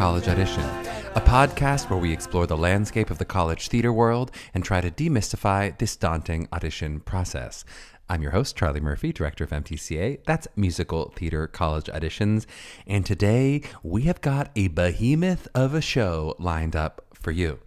College Audition, a podcast where we explore the landscape of the college theater world and try to demystify this daunting audition process. I'm your host, Charlie Murphy, director of MTCA. That's Musical Theater College Auditions. And today we have got a behemoth of a show lined up for you.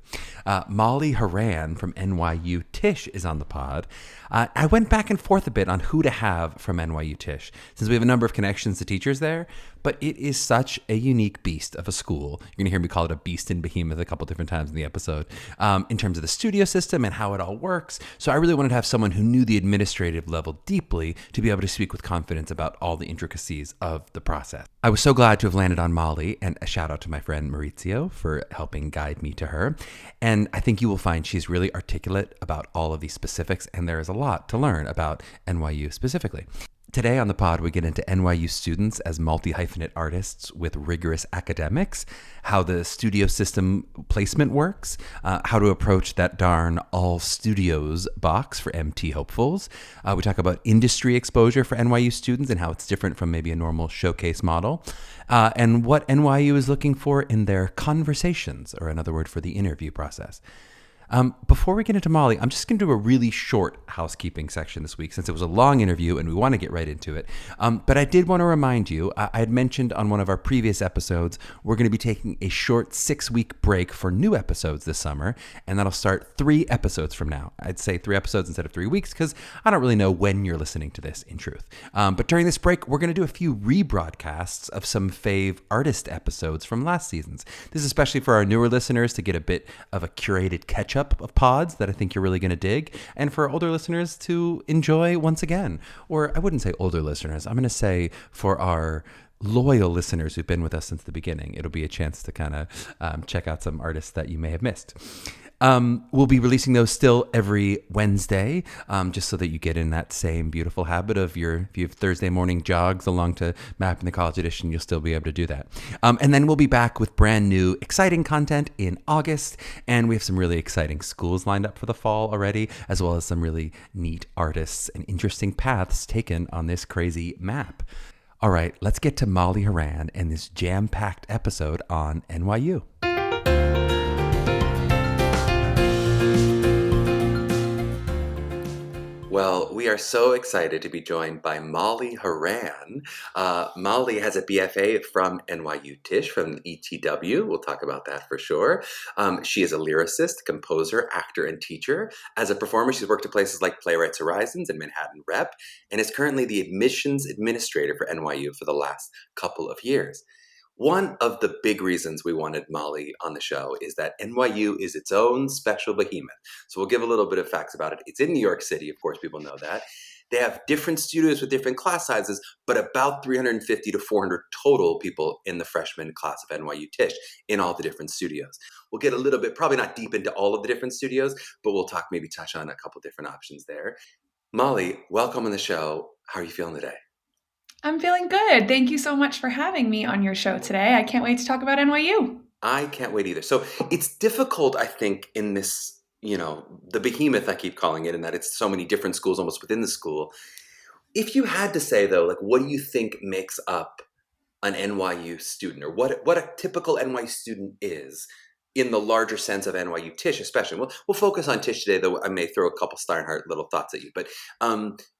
Molly Horan from NYU Tisch is on the pod. I went back and forth a bit on who to have from NYU Tisch, since we have a number of connections to teachers there, but it is such a unique beast of a school. You're going to hear me call it a beast and behemoth a couple different times in the episode, in terms of the studio system and how it all works. So I really wanted to have someone who knew the administrative level deeply to be able to speak with confidence about all the intricacies of the process. I was so glad to have landed on Molly, and a shout out to my friend Maurizio for helping guide me to her. And I think you will find she's really articulate about all of these specifics, and there is a lot to learn about NYU specifically. Today on the pod, we get into NYU students as multi-hyphenate artists with rigorous academics, how the studio system placement works, how to approach that darn all studios box for MT hopefuls. We talk about industry exposure for NYU students and how it's different from maybe a normal showcase model, and what NYU is looking for in their conversations, or another word for the interview process. Before we get into Molly, I'm just going to do a really short housekeeping section this week since it was a long interview and we want to get right into it. But I did want to remind you, I had mentioned on one of our previous episodes, we're going to be taking a short 6-week break for new episodes this summer, and that'll start 3 episodes from now. I'd say 3 episodes instead of 3 weeks because I don't really know when you're listening to this in truth. But during this break, we're going to do a few rebroadcasts of some fave artist episodes from last season's. This is especially for our newer listeners to get a bit of a curated catch-up of pods that I think you're really going to dig, and for older listeners to enjoy once again. Or I wouldn't say older listeners, I'm going to say for our loyal listeners who've been with us since the beginning, it'll be a chance to kind of check out some artists that you may have missed. We'll be releasing those still every Wednesday, just so that you get in that same beautiful habit of if you have Thursday morning jogs along to Mapping the College Audition, you'll still be able to do that. And then we'll be back with brand new, exciting content in August, and we have some really exciting schools lined up for the fall already, as well as some really neat artists and interesting paths taken on this crazy map. All right, let's get to Molly Horan and this jam-packed episode on NYU. Well, we are so excited to be joined by Molly Horan. Molly has a BFA from NYU Tisch, from ETW. We'll talk about that for sure. She is a lyricist, composer, actor, and teacher. As a performer, she's worked at places like Playwrights Horizons and Manhattan Rep, and is currently the admissions administrator for NYU for the last couple of years. One of the big reasons we wanted Molly on the show is that NYU is its own special behemoth. So we'll give a little bit of facts about it. It's in New York City, of course, people know that. They have different studios with different class sizes, but about 350 to 400 total people in the freshman class of NYU Tisch in all the different studios. We'll get a little bit, probably not deep into all of the different studios, but we'll touch on a couple different options there. Molly, welcome on the show. How are you feeling today? I'm feeling good. Thank you so much for having me on your show today. I can't wait to talk about NYU. I can't wait either. So it's difficult, I think, in this, the behemoth I keep calling it, and that it's so many different schools almost within the school. If you had to say, though, like, what do you think makes up an NYU student, or what a typical NYU student is in the larger sense of NYU Tisch, especially? We'll focus on Tisch today, though I may throw a couple Steinhardt little thoughts at you. But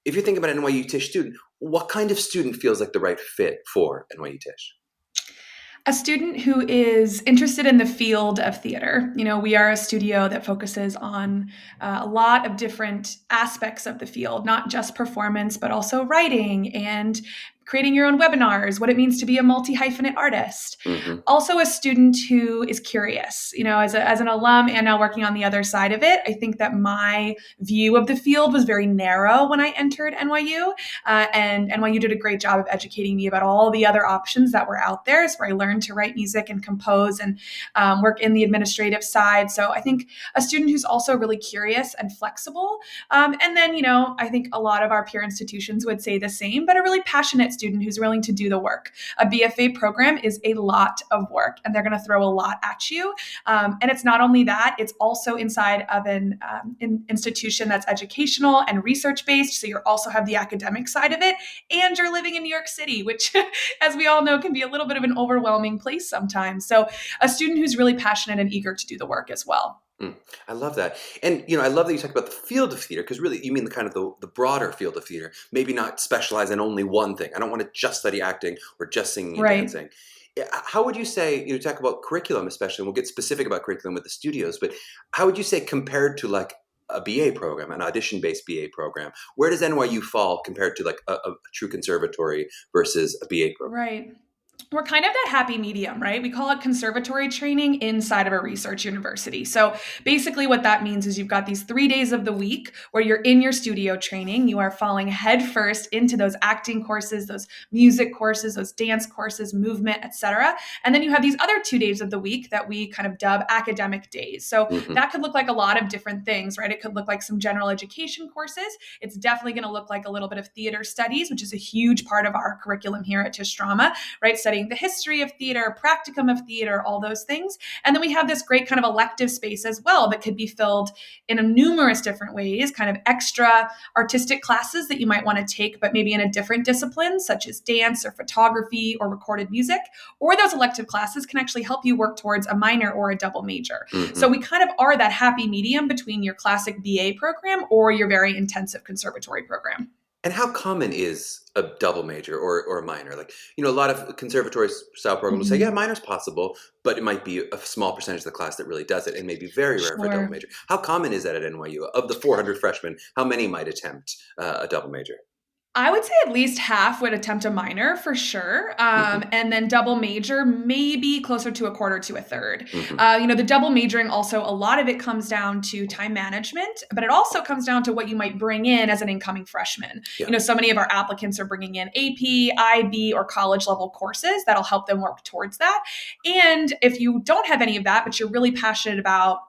if you're thinking about an NYU Tisch student, what kind of student feels like the right fit for NYU Tisch? A student who is interested in the field of theater. We are a studio that focuses on a lot of different aspects of the field, not just performance, but also writing and creating your own webinars, what it means to be a multi-hyphenate artist. Mm-hmm. Also a student who is curious, as an alum and now working on the other side of it. I think that my view of the field was very narrow when I entered NYU, and NYU did a great job of educating me about all the other options that were out there. So I learned to write music and compose and work in the administrative side. So I think a student who's also really curious and flexible. And then, I think a lot of our peer institutions would say the same, but a really passionate student who's willing to do the work. A BFA program is a lot of work, and they're going to throw a lot at you. And it's not only that, it's also inside of an institution that's educational and research-based, so you also have the academic side of it, and you're living in New York City, which, as we all know, can be a little bit of an overwhelming place sometimes. So a student who's really passionate and eager to do the work as well. I love that. And, I love that you talk about the field of theater, because really you mean the kind of the broader field of theater, maybe not specialize in only one thing. I don't want to just study acting or just singing and dancing. How would you say, you talk about curriculum especially, and we'll get specific about curriculum with the studios, but how would you say compared to like a BA program, an audition-based BA program, where does NYU fall compared to like a true conservatory versus a BA program? Right. We're kind of that happy medium, right? We call it conservatory training inside of a research university. So basically what that means is you've got these 3 days of the week where you're in your studio training. You are falling headfirst into those acting courses, those music courses, those dance courses, movement, etc. And then you have these other 2 days of the week that we kind of dub academic days. So that could look like a lot of different things, right? It could look like some general education courses. It's definitely going to look like a little bit of theater studies, which is a huge part of our curriculum here at Tisch Drama, right? Studying the history of theater, practicum of theater, all those things. And then we have this great kind of elective space as well that could be filled in a numerous different ways, kind of extra artistic classes that you might want to take, but maybe in a different discipline, such as dance or photography or recorded music. Or those elective classes can actually help you work towards a minor or a double major. So we kind of are that happy medium between your classic BA program or your very intensive conservatory program. And how common is a double major or a minor? Like, a lot of conservatory style programs will say, yeah, minor's possible, but it might be a small percentage of the class that really does it, and maybe very rare for a double major. How common is that at NYU? Of the 400 freshmen, how many might attempt a double major? I would say at least half would attempt a minor for sure. And then double major, maybe closer to a quarter to a third. The double majoring also, a lot of it comes down to time management, but it also comes down to what you might bring in as an incoming freshman. So many of our applicants are bringing in AP, IB, or college level courses that'll help them work towards that. And if you don't have any of that, but you're really passionate about,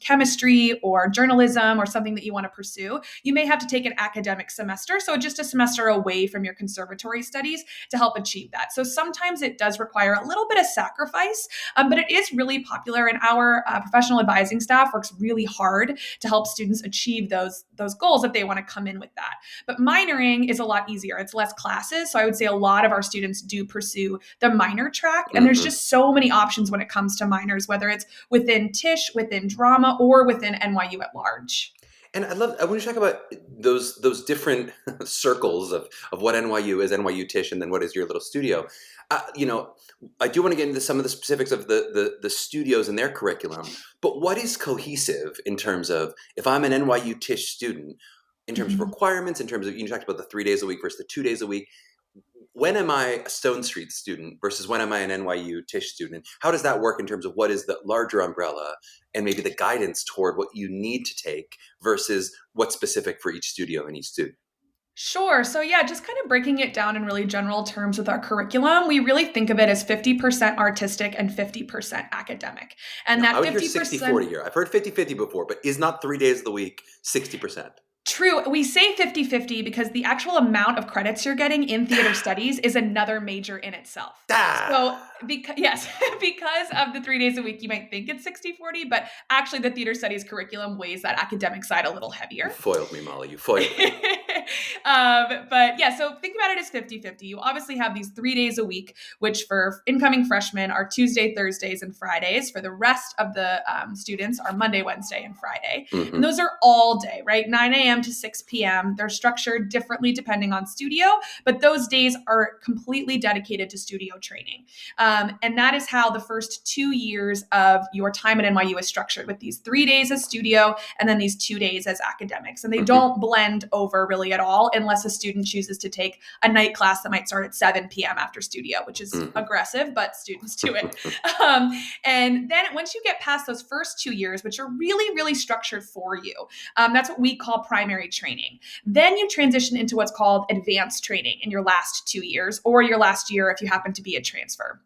chemistry or journalism or something that you want to pursue, you may have to take an academic semester. So just a semester away from your conservatory studies to help achieve that. So sometimes it does require a little bit of sacrifice, but it is really popular, and our professional advising staff works really hard to help students achieve those goals if they want to come in with that. But minoring is a lot easier. It's less classes. So I would say a lot of our students do pursue the minor track, and there's just so many options when it comes to minors, whether it's within Tisch, within drama, or within NYU at large. And I want to talk about those different circles of what NYU is, NYU Tisch, and then what is your little studio. I do want to get into some of the specifics of the studios and their curriculum, but what is cohesive in terms of, if I'm an NYU Tisch student, in terms of requirements, in terms of, you talked about the 3 days a week versus the 2 days a week, when am I a Stone Street student versus when am I an NYU Tisch student? How does that work in terms of what is the larger umbrella and maybe the guidance toward what you need to take versus what's specific for each studio and each student? Sure. So yeah, just kind of breaking it down in really general terms with our curriculum, we really think of it as 50% artistic and 50% academic. And now, that 50% 60-40 here. I've heard 50-50 before, but is not 3 days of the week 60%? True. We say 50-50 because the actual amount of credits you're getting in theater studies is another major in itself. So because of the 3 days a week, you might think it's 60-40, but actually the theater studies curriculum weighs that academic side a little heavier. You foiled me, Molly. You foiled me. But yeah, so think about it as 50-50. You obviously have these 3 days a week, which for incoming freshmen are Tuesday, Thursdays, and Fridays. For the rest of the students are Monday, Wednesday, and Friday. And those are all day, right? 9 a.m. to 6 p.m. They're structured differently depending on studio, but those days are completely dedicated to studio training. And that is how the first 2 years of your time at NYU is structured, with these 3 days as studio and then these 2 days as academics. And they don't blend over really at all unless a student chooses to take a night class that might start at 7 p.m. after studio, which is aggressive, but students do it. And then once you get past those first 2 years, which are really, really structured for you, that's what we call primary training. Then you transition into what's called advanced training in your last 2 years, or your last year if you happen to be a transfer.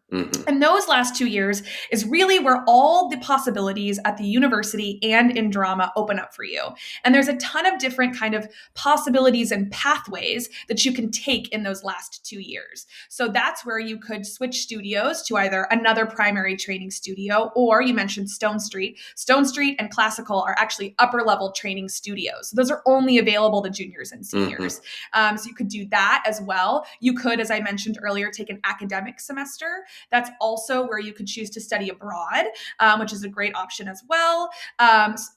And those last 2 years is really where all the possibilities at the university and in drama open up for you. And there's a ton of different kind of possibilities modalities and pathways that you can take in those last 2 years. So that's where you could switch studios to either another primary training studio, or you mentioned Stone Street. Stone Street and Classical are actually upper level training studios. So those are only available to juniors and seniors. So you could do that as well. You could, as I mentioned earlier, take an academic semester. That's also where you could choose to study abroad, which is a great option as well.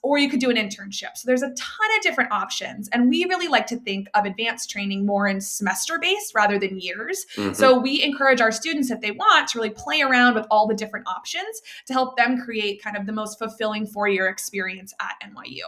Or you could do an internship. So there's a ton of different options. And we really like to think of advanced training more in semester-based rather than years. So we encourage our students, if they want, to really play around with all the different options to help them create kind of the most fulfilling 4-year experience at NYU.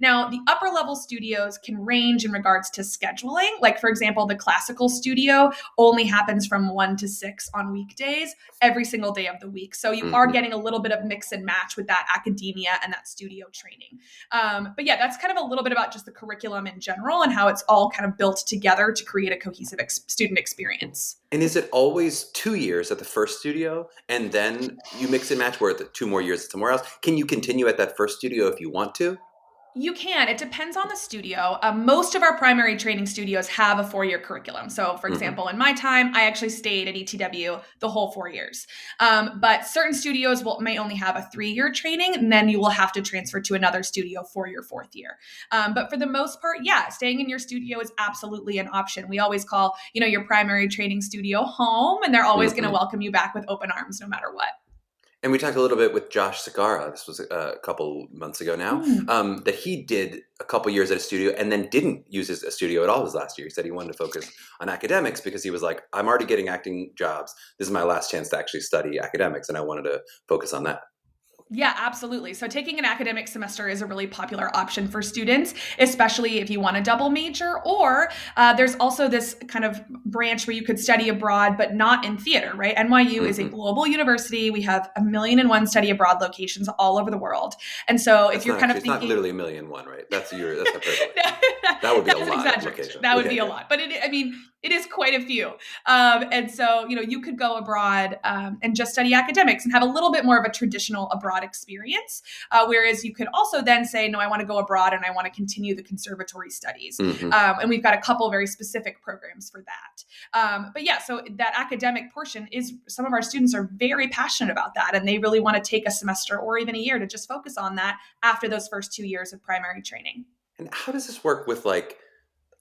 Now, the upper level studios can range in regards to scheduling. Like, for example, the Classical studio only happens from 1 to 6 on weekdays every single day of the week. So you are getting a little bit of mix and match with that academia and that studio training. But yeah, that's kind of a little bit about just the curriculum in general and how it's all kind of built together to create a cohesive student experience. And is it always 2 years at the first studio and then you mix and match where the 2 more years somewhere else? Can you continue at that first studio if you want to? You can. It depends on the studio. Most of our primary training studios have a 4-year curriculum. So, for example, in my time, I actually stayed at ETW the whole 4 years. But certain studios may only have a 3-year training, and then you will have to transfer to another studio for your 4th year. But for the most part, yeah, staying in your studio is absolutely an option. We always call, your primary training studio home, and they're always going to welcome you back with open arms no matter what. And we talked a little bit with Josh Sagara, this was a couple months ago now, that he did a couple years at a studio and then didn't use a studio at all his last year. He said he wanted to focus on academics because he was like, I'm already getting acting jobs. This is my last chance to actually study academics, and I wanted to focus on that. Yeah, absolutely. So taking an academic semester is a really popular option for students, especially if you want a double major, or there's also this kind of branch where you could study abroad, but not in theater, right? NYU is a global university. We have 1,000,001 study abroad locations all over the world. And so if you're kind of thinking... It's not literally 1,000,001, right? That's hyperbole. That would be a lot of locations. That would be a lot. But it is quite a few. And so, you could go abroad and just study academics and have a little bit more of a traditional abroad experience. Whereas you could also then say, no, I want to go abroad and I want to continue the conservatory studies. And we've got a couple very specific programs for that. But yeah, so that academic portion is, some of our students are very passionate about that. And they really want to take a semester or even a year to just focus on that after those first 2 years of primary training. And how does this work with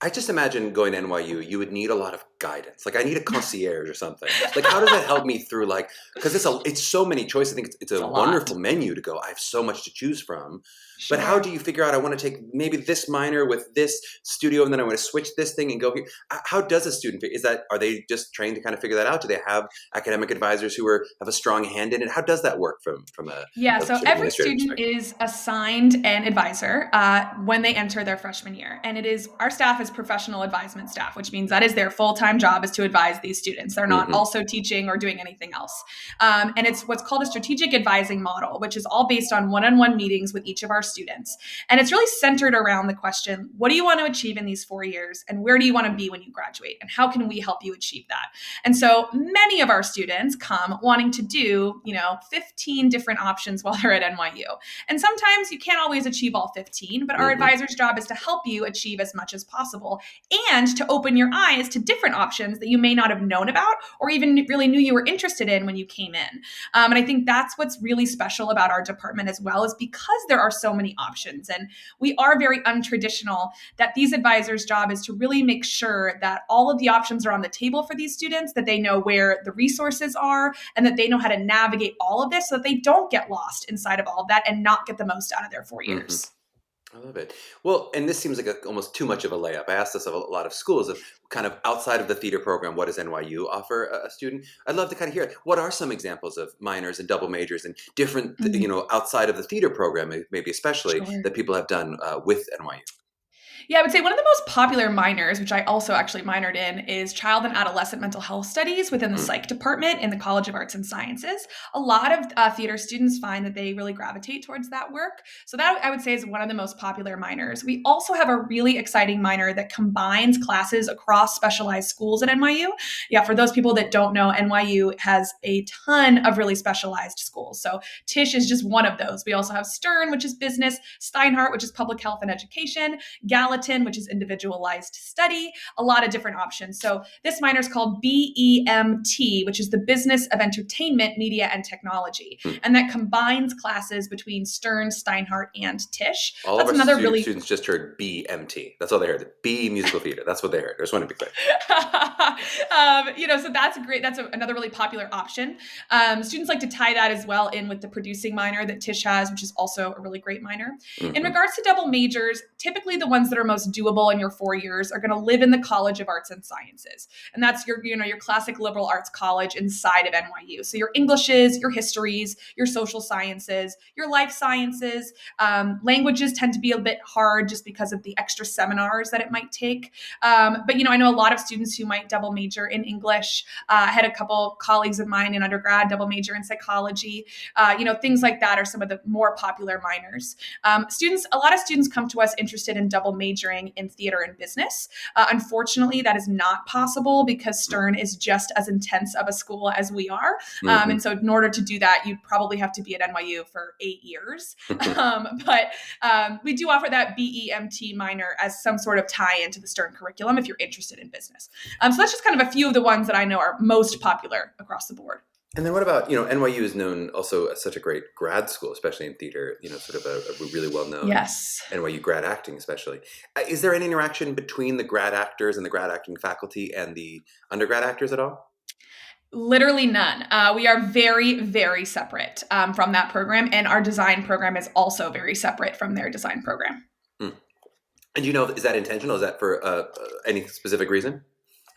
I just imagine going to NYU, you would need a lot of guidance. I need a concierge or something. How does that help me through, because it's so many choices. I think it's a wonderful menu to go. I have so much to choose from. Sure. But how do you figure out, I want to take maybe this minor with this studio, and then I want to switch this thing and go here? How does a student, are they just trained to kind of figure that out? Do they have academic advisors who have a strong hand in it? How does that work from so every student is assigned an advisor when they enter their freshman year. And our staff is professional advisement staff, which means that is their full-time job, is to advise these students. They're not also teaching or doing anything else. And it's what's called a strategic advising model, which is all based on one-on-one meetings with each of our students. And it's really centered around the question, what do you want to achieve in these 4 years? And where do you want to be when you graduate? And how can we help you achieve that? And so many of our students come wanting to do, 15 different options while they're at NYU. And sometimes you can't always achieve all 15, but our advisor's job is to help you achieve as much as possible and to open your eyes to different options that you may not have known about or even really knew you were interested in when you came in. And I think that's what's really special about our department as well, is because there are so many options and we are very untraditional, that these advisors' job is to really make sure that all of the options are on the table for these students, that they know where the resources are, and that they know how to navigate all of this so that they don't get lost inside of all of that and not get the most out of their 4 years. I love it. Well, and this seems like almost too much of a layup. I asked this of a lot of schools, of kind of outside of the theater program, what does NYU offer a student? I'd love to kind of hear, what are some examples of minors and double majors and different, outside of the theater program, maybe especially, that people have done with NYU? Yeah, I would say one of the most popular minors, which I also actually minored in, is Child and Adolescent Mental Health Studies within the Psych department in the College of Arts and Sciences. A lot of theater students find that they really gravitate towards that work. So that, I would say, is one of the most popular minors. We also have a really exciting minor that combines classes across specialized schools at NYU. Yeah, for those people that don't know, NYU has a ton of really specialized schools. So Tisch is just one of those. We also have Stern, which is business, Steinhardt, which is public health and education, Gallagher, Peloton, which is individualized study, a lot of different options. So this minor is called BEMT, which is the Business of Entertainment, Media, and Technology. And that combines classes between Stern, Steinhardt, and Tisch. All That's of our another students just heard BMT. That's all they heard. B Musical Theater. That's what they heard. I just want to be clear. So that's great. That's another really popular option. Students like to tie that as well in with the producing minor that Tisch has, which is also a really great minor. In regards to double majors, typically the ones that are most doable in your 4 years are going to live in the College of Arts and Sciences. And that's your classic liberal arts college inside of NYU. So your Englishes, your histories, your social sciences, your life sciences. Languages tend to be a bit hard just because of the extra seminars that it might take. But I know a lot of students who might double major in English. I had a couple colleagues of mine in undergrad double major in psychology. Things like that are some of the more popular minors. A lot of students come to us interested in double majoring in theater and business. Unfortunately, that is not possible because Stern is just as intense of a school as we are. And so in order to do that, you'd probably have to be at NYU for 8 years. But we do offer that BEMT minor as some sort of tie into the Stern curriculum if you're interested in business. So that's just kind of a few of the ones that I know are most popular across the board. And then what about, NYU is known also as such a great grad school, especially in theater, sort of a really well-known NYU grad acting especially. Is there any interaction between the grad actors and the grad acting faculty and the undergrad actors at all? Literally none. We are very, very separate from that program. And our design program is also very separate from their design program. And is that intentional? Is that for any specific reason?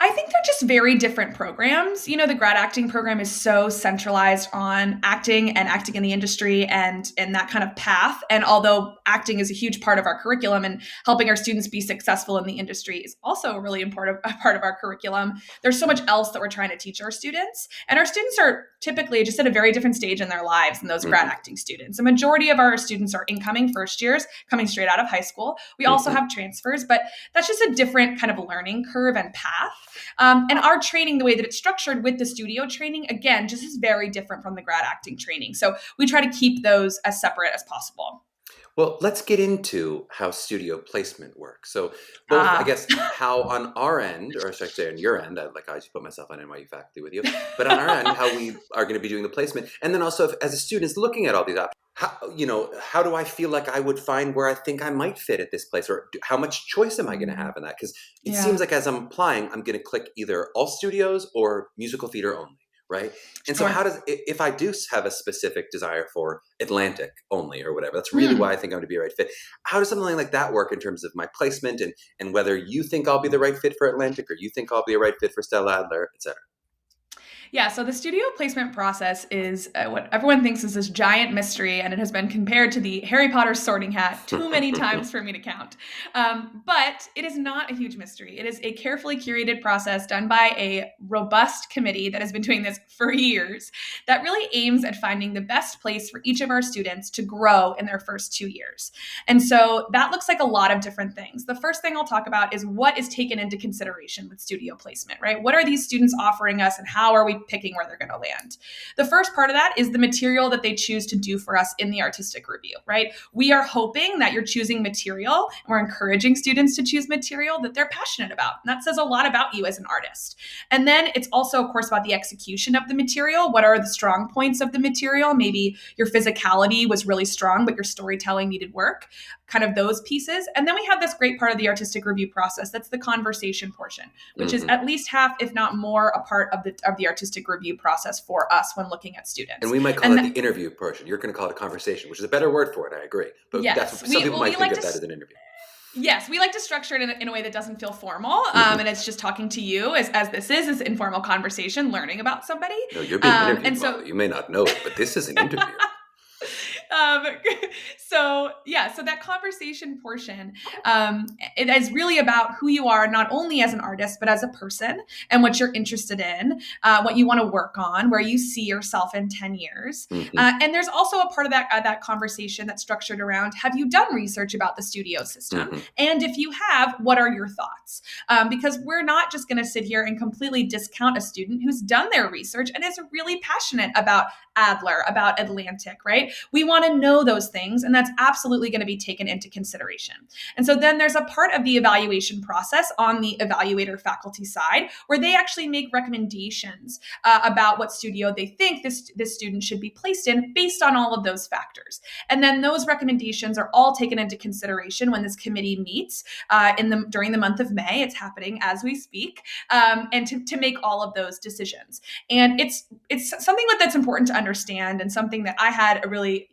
I think they're just very different programs. The grad acting program is so centralized on acting and acting in the industry and that kind of path. And although acting is a huge part of our curriculum and helping our students be successful in the industry is also a really important part of our curriculum, there's so much else that we're trying to teach our students. And our students are typically just at a very different stage in their lives than those grad acting students. A majority of our students are incoming first years, coming straight out of high school. We also have transfers, but that's just a different kind of learning curve and path. And our training, the way that it's structured with the studio training, again, just is very different from the grad acting training. So we try to keep those as separate as possible. Well, let's get into how studio placement works. So both, I guess, how on our end, or should I say on your end, I just put myself on NYU faculty with you, but on our end, how we are going to be doing the placement. And then also, as a student is looking at all these options, how do I feel like I would find where I think I might fit at this place, or how much choice am I going to have in that? Because it seems like as I'm applying, I'm going to click either all studios or musical theater only. Right. And so if I do have a specific desire for Atlantic only or whatever, that's really why I think I'm going to be a right fit. How does something like that work in terms of my placement and whether you think I'll be the right fit for Atlantic or you think I'll be a right fit for Stella Adler, et cetera? Yeah, so the studio placement process is what everyone thinks is this giant mystery, and it has been compared to the Harry Potter sorting hat too many times for me to count. But it is not a huge mystery. It is a carefully curated process done by a robust committee that has been doing this for years that really aims at finding the best place for each of our students to grow in their first 2 years. And so that looks like a lot of different things. The first thing I'll talk about is what is taken into consideration with studio placement, right? What are these students offering us and how are we picking where they're going to land? The first part of that is the material that they choose to do for us in the artistic review, right? We are hoping that you're choosing material, and we're encouraging students to choose material that they're passionate about. And that says a lot about you as an artist. And then it's also, of course, about the execution of the material. What are the strong points of the material? Maybe your physicality was really strong, but your storytelling needed work, kind of those pieces. And then we have this great part of the artistic review process. That's the conversation portion, which is at least half, if not more, a part of the artistic review process for us when looking at students. And we might call it the interview portion. You're going to call it a conversation, which is a better word for it. I agree. But some people might think of that as an interview. Yes, we like to structure it in a way that doesn't feel formal. And it's just talking to you as this is informal conversation, learning about somebody. No, you're being interviewed. And so you may not know it, but this is an interview. So that conversation portion, it is really about who you are, not only as an artist, but as a person and what you're interested in, what you want to work on, where you see yourself in 10 years. And there's also a part of that conversation that's structured around, have you done research about the studio system? And if you have, what are your thoughts? Because we're not just going to sit here and completely discount a student who's done their research and is really passionate about Adler, about Atlantic, right? We want want to know those things, and that's absolutely going to be taken into consideration. And so then there's a part of the evaluation process on the evaluator faculty side where they actually make recommendations about what studio they think this student should be placed in based on all of those factors. And then those recommendations are all taken into consideration when this committee meets during the month of May. It's happening as we speak, and to make all of those decisions. And it's something that's important to understand, and something that I had a really,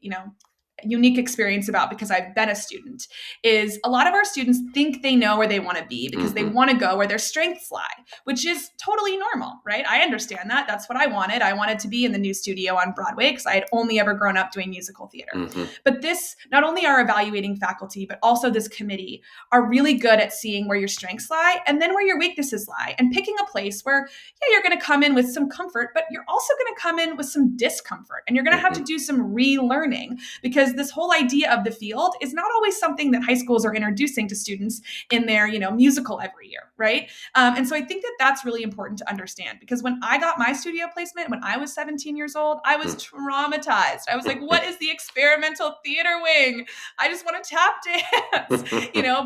unique experience about because I've been a student, is a lot of our students think they know where they want to be because they want to go where their strengths lie, which is totally normal, right? I understand that. That's what I wanted. I wanted to be in the new studio on Broadway because I had only ever grown up doing musical theater. But this, not only our evaluating faculty, but also this committee are really good at seeing where your strengths lie and then where your weaknesses lie, and picking a place where, you're going to come in with some comfort, but you're also going to come in with some discomfort, and you're going to have to do some relearning, because this whole idea of the field is not always something that high schools are introducing to students in their, musical every year, right? And so I think that that's really important to understand, because when I got my studio placement, when I was 17 years old, I was traumatized. I was like, what is the experimental theater wing? I just want to tap dance,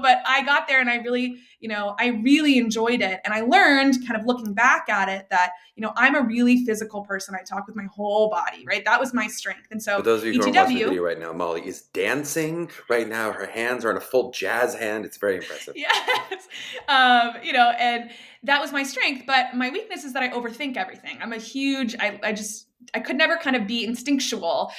but I got there and I really enjoyed it. And I learned, kind of looking back at it, that, I'm a really physical person. I talk with my whole body, right? That was my strength. And so for those of you who are watching the video right now, Molly is dancing right now. Her hands are in a full jazz hand. It's very impressive. Yes. And that was my strength. But my weakness is that I overthink everything. I'm a huge, I could never kind of be instinctual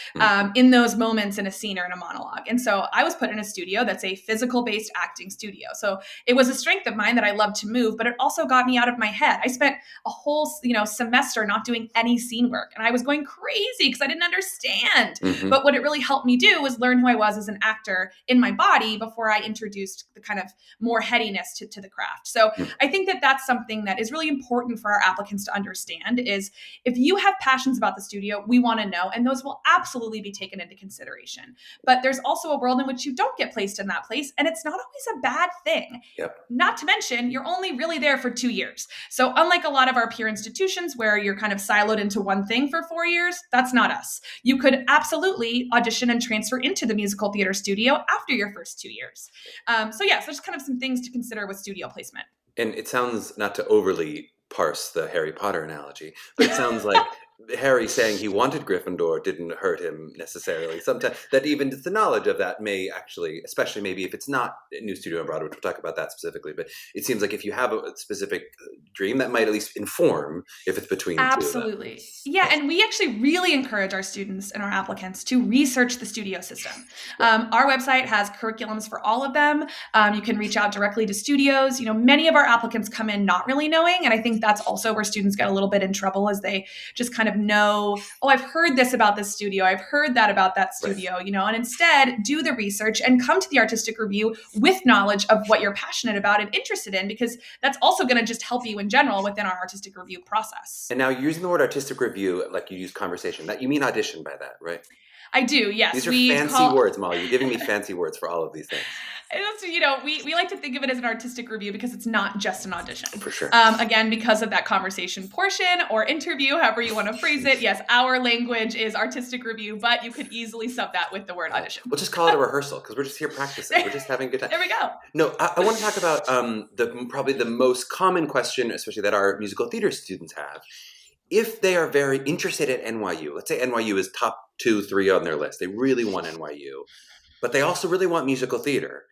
in those moments in a scene or in a monologue. And so I was put in a studio that's a physical-based acting studio. So it was a strength of mine that I loved to move, but it also got me out of my head. I spent a whole, semester not doing any scene work, and I was going crazy because I didn't understand. But what it really helped me do was learn who I was as an actor in my body before I introduced the kind of more headiness to the craft. So I think that that's something that is really important for our applicants to understand, is if you have passions about the studio, we want to know, and those will absolutely be taken into consideration. But there's also a world in which you don't get placed in that place, and it's not always a bad thing. Not to mention, you're only really there for 2 years. So unlike a lot of our peer institutions where you're kind of siloed into one thing for 4 years, that's not us. You could absolutely audition and transfer into the musical theater studio after your first 2 years. So there's kind of some things to consider with studio placement. And it sounds, not to overly parse the Harry Potter analogy, but it sounds like Harry saying he wanted Gryffindor didn't hurt him necessarily. Sometimes that even the knowledge of that may actually, especially maybe if it's not a new studio on Broadway, which we'll talk about that specifically, but it seems like if you have a specific dream, that might at least inform if it's between Absolutely. And we actually really encourage our students and our applicants to research the studio system. Our website has curriculums for all of them. You can reach out directly to studios. Many of our applicants come in not really knowing, and I think that's also where students get a little bit in trouble, as they just kind of know, I've heard this about this studio, I've heard that about that studio, and instead do the research and come to the artistic review with knowledge of what you're passionate about and interested in, because that's also going to just help you in general within our artistic review process. And now, you're using the word artistic review like you use conversation. That you mean audition by that, right? I do, yes. These are fancy words, Molly. You're giving me fancy words for all of these things. We like to think of it as an artistic review because it's not just an audition. For sure. Again, because of that conversation portion or interview, however you want to phrase it. Yes, our language is artistic review, but you could easily sub that with the word audition. We'll just call it a rehearsal because we're just here practicing. We're just having a good time. There we go. No, I want to talk about probably the most common question, especially that our musical theater students have. If they are very interested at NYU, let's say NYU is top 2, 3 on their list. They really want NYU, but they also really want musical theater.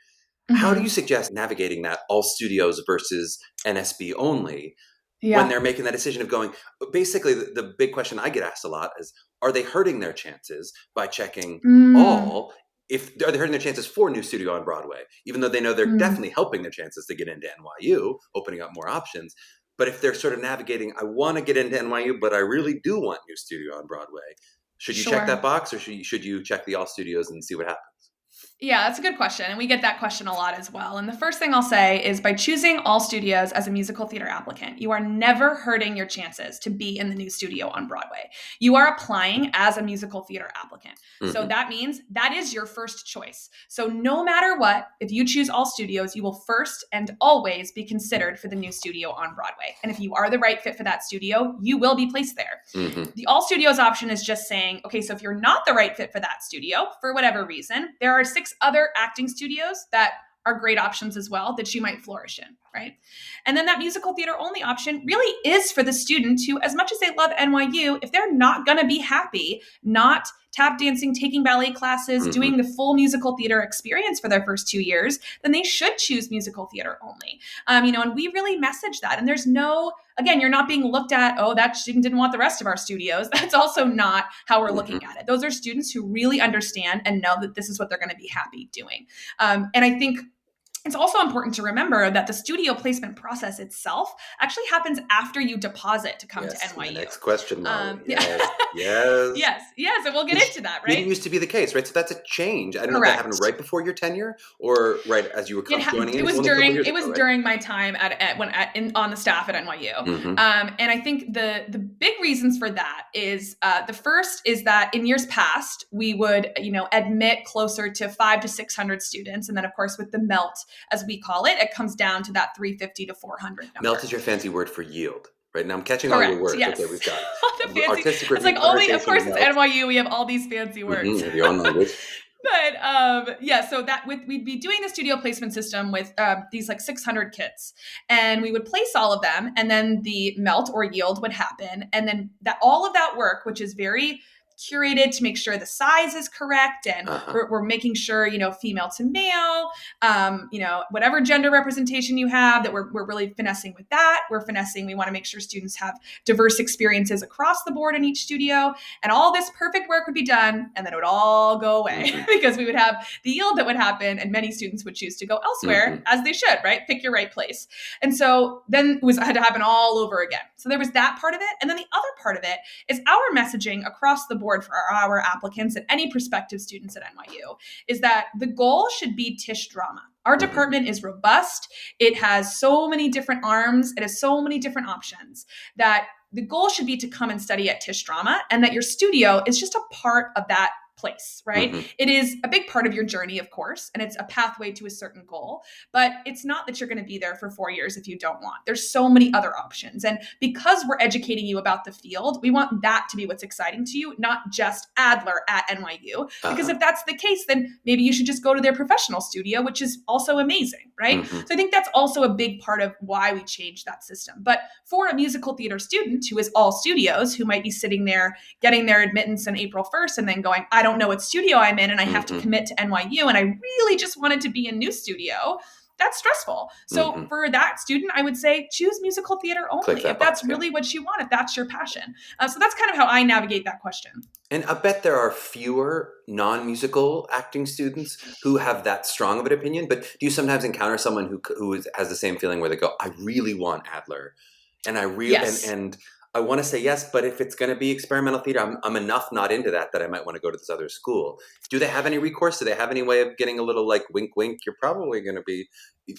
How do you suggest navigating that, all studios versus NSB only, when they're making that decision of going? Basically, the big question I get asked a lot is, are they hurting their chances by checking all? Are they hurting their chances for new studio on Broadway, even though they know they're definitely helping their chances to get into NYU, opening up more options? But if they're sort of navigating, I want to get into NYU, but I really do want new studio on Broadway. Should you check that box, or should you check the all studios and see what happens? Yeah, that's a good question. And we get that question a lot as well. And the first thing I'll say is by choosing all studios as a musical theater applicant, you are never hurting your chances to be in the new studio on Broadway. You are applying as a musical theater applicant. So that means that is your first choice. So no matter what, if you choose all studios, you will first and always be considered for the new studio on Broadway. And if you are the right fit for that studio, you will be placed there. The all studios option is just saying, okay, so if you're not the right fit for that studio, for whatever reason, there are 6 other acting studios that are great options as well that you might flourish in, right? And then that musical theater only option really is for the student who, as much as they love NYU, if they're not going to be happy, not tap dancing, taking ballet classes, doing the full musical theater experience for their first 2 years, then they should choose musical theater only. And we really message that. And there's again, you're not being looked at, oh, that student didn't want the rest of our studios. That's also not how we're looking at it. Those are students who really understand and know that this is what they're going to be happy doing. And I think it's also important to remember that the studio placement process itself actually happens after you deposit to come to NYU. My next question, Molly. Yes. And we'll get into that, right? It used to be the case, right? So that's a change. I don't know if that happened right before your tenure or right as you were joining in. It was during my time on the staff at NYU. And I think the big reasons for that is the first is that in years past we would admit closer to 500 to 600 students, and then of course with the melt, as we call it, it comes down to that 350 to 400 number. Melt is your fancy word for yield, right? Now I'm catching all your words. Yes. Okay, we've got all the fancy. It's like of course it's NYU. We have all these fancy words. Your own language. But so that we'd be doing the studio placement system with these like 600 kids, and we would place all of them, and then the melt or yield would happen, and then all of that work, which is very curated to make sure the size is correct, and we're making sure female to male, whatever gender representation you have, that we're really finessing with that. We want to make sure students have diverse experiences across the board in each studio, and all this perfect work would be done, and then it would all go away because we would have the yield that would happen, and many students would choose to go elsewhere, as they should, right? Pick your right place. And so then it had to happen all over again. So there was that part of it, and then the other part of it is our messaging across the board for our applicants and any prospective students at NYU is that the goal should be Tisch drama. Our department is robust. It has so many different arms. It has so many different options that the goal should be to come and study at Tisch drama, and that your studio is just a part of that place, right? It is a big part of your journey, of course, and it's a pathway to a certain goal, but it's not that you're going to be there for 4 years if you don't want. There's so many other options. And because we're educating you about the field, we want that to be what's exciting to you, not just Adler at NYU. Because if that's the case, then maybe you should just go to their professional studio, which is also amazing, right? So I think that's also a big part of why we changed that system. But for a musical theater student who is all studios, who might be sitting there getting their admittance on April 1st and then going, I don't know what studio I'm in, and I have to commit to NYU, and I really just wanted to be in new studio, that's stressful. So for that student, I would say choose musical theater only if that's really what you want, if that's your passion. So that's kind of how I navigate that question. And I bet there are fewer non-musical acting students who have that strong of an opinion, but do you sometimes encounter someone who has the same feeling where they go, I really want Adler, and I really and I want to say yes, but if it's going to be experimental theater, I'm enough not into that I might want to go to this other school. Do they have any recourse? Do they have any way of getting a little like wink, wink? You're probably going to be,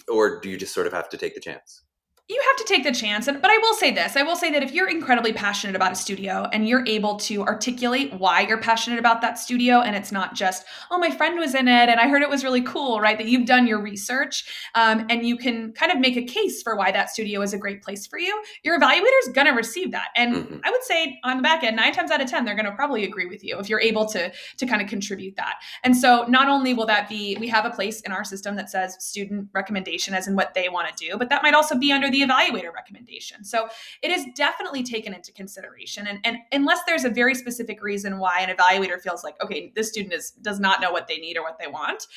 or do you just sort of have to take the chance? You have to take the chance. But I will say this. I will say that if you're incredibly passionate about a studio and you're able to articulate why you're passionate about that studio, and it's not just, oh, my friend was in it and I heard it was really cool, right? That you've done your research and you can kind of make a case for why that studio is a great place for you, your evaluator is going to receive that. And I would say on the back end, 9 times out of 10, they're going to probably agree with you if you're able to kind of contribute that. And so not only will that be, we have a place in our system that says student recommendation as in what they want to do, but that might also be under the evaluator recommendation. So it is definitely taken into consideration. And unless there's a very specific reason why an evaluator feels like, okay, this student does not know what they need or what they want,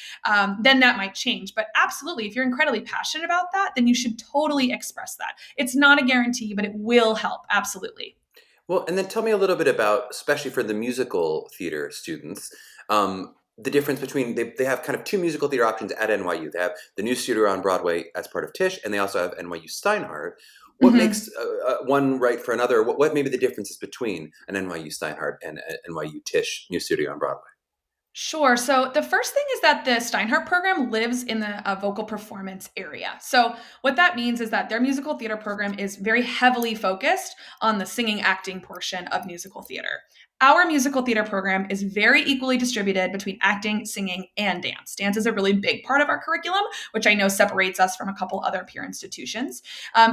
then that might change. But absolutely, if you're incredibly passionate about that, then you should totally express that. It's not a guarantee, but it will help. Absolutely. Well, and then tell me a little bit about, especially for the musical theater students, the difference between, they have kind of 2 musical theater options at NYU. They have the new studio on Broadway as part of Tisch, and they also have NYU Steinhardt. What makes one right for another? What maybe the differences between an NYU Steinhardt and NYU Tisch new studio on Broadway? Sure. So the first thing is that the Steinhardt program lives in the vocal performance area. So what that means is that their musical theater program is very heavily focused on the singing acting portion of musical theater. Our musical theater program is very equally distributed between acting, singing, and dance. Dance is a really big part of our curriculum, which I know separates us from a couple other peer institutions.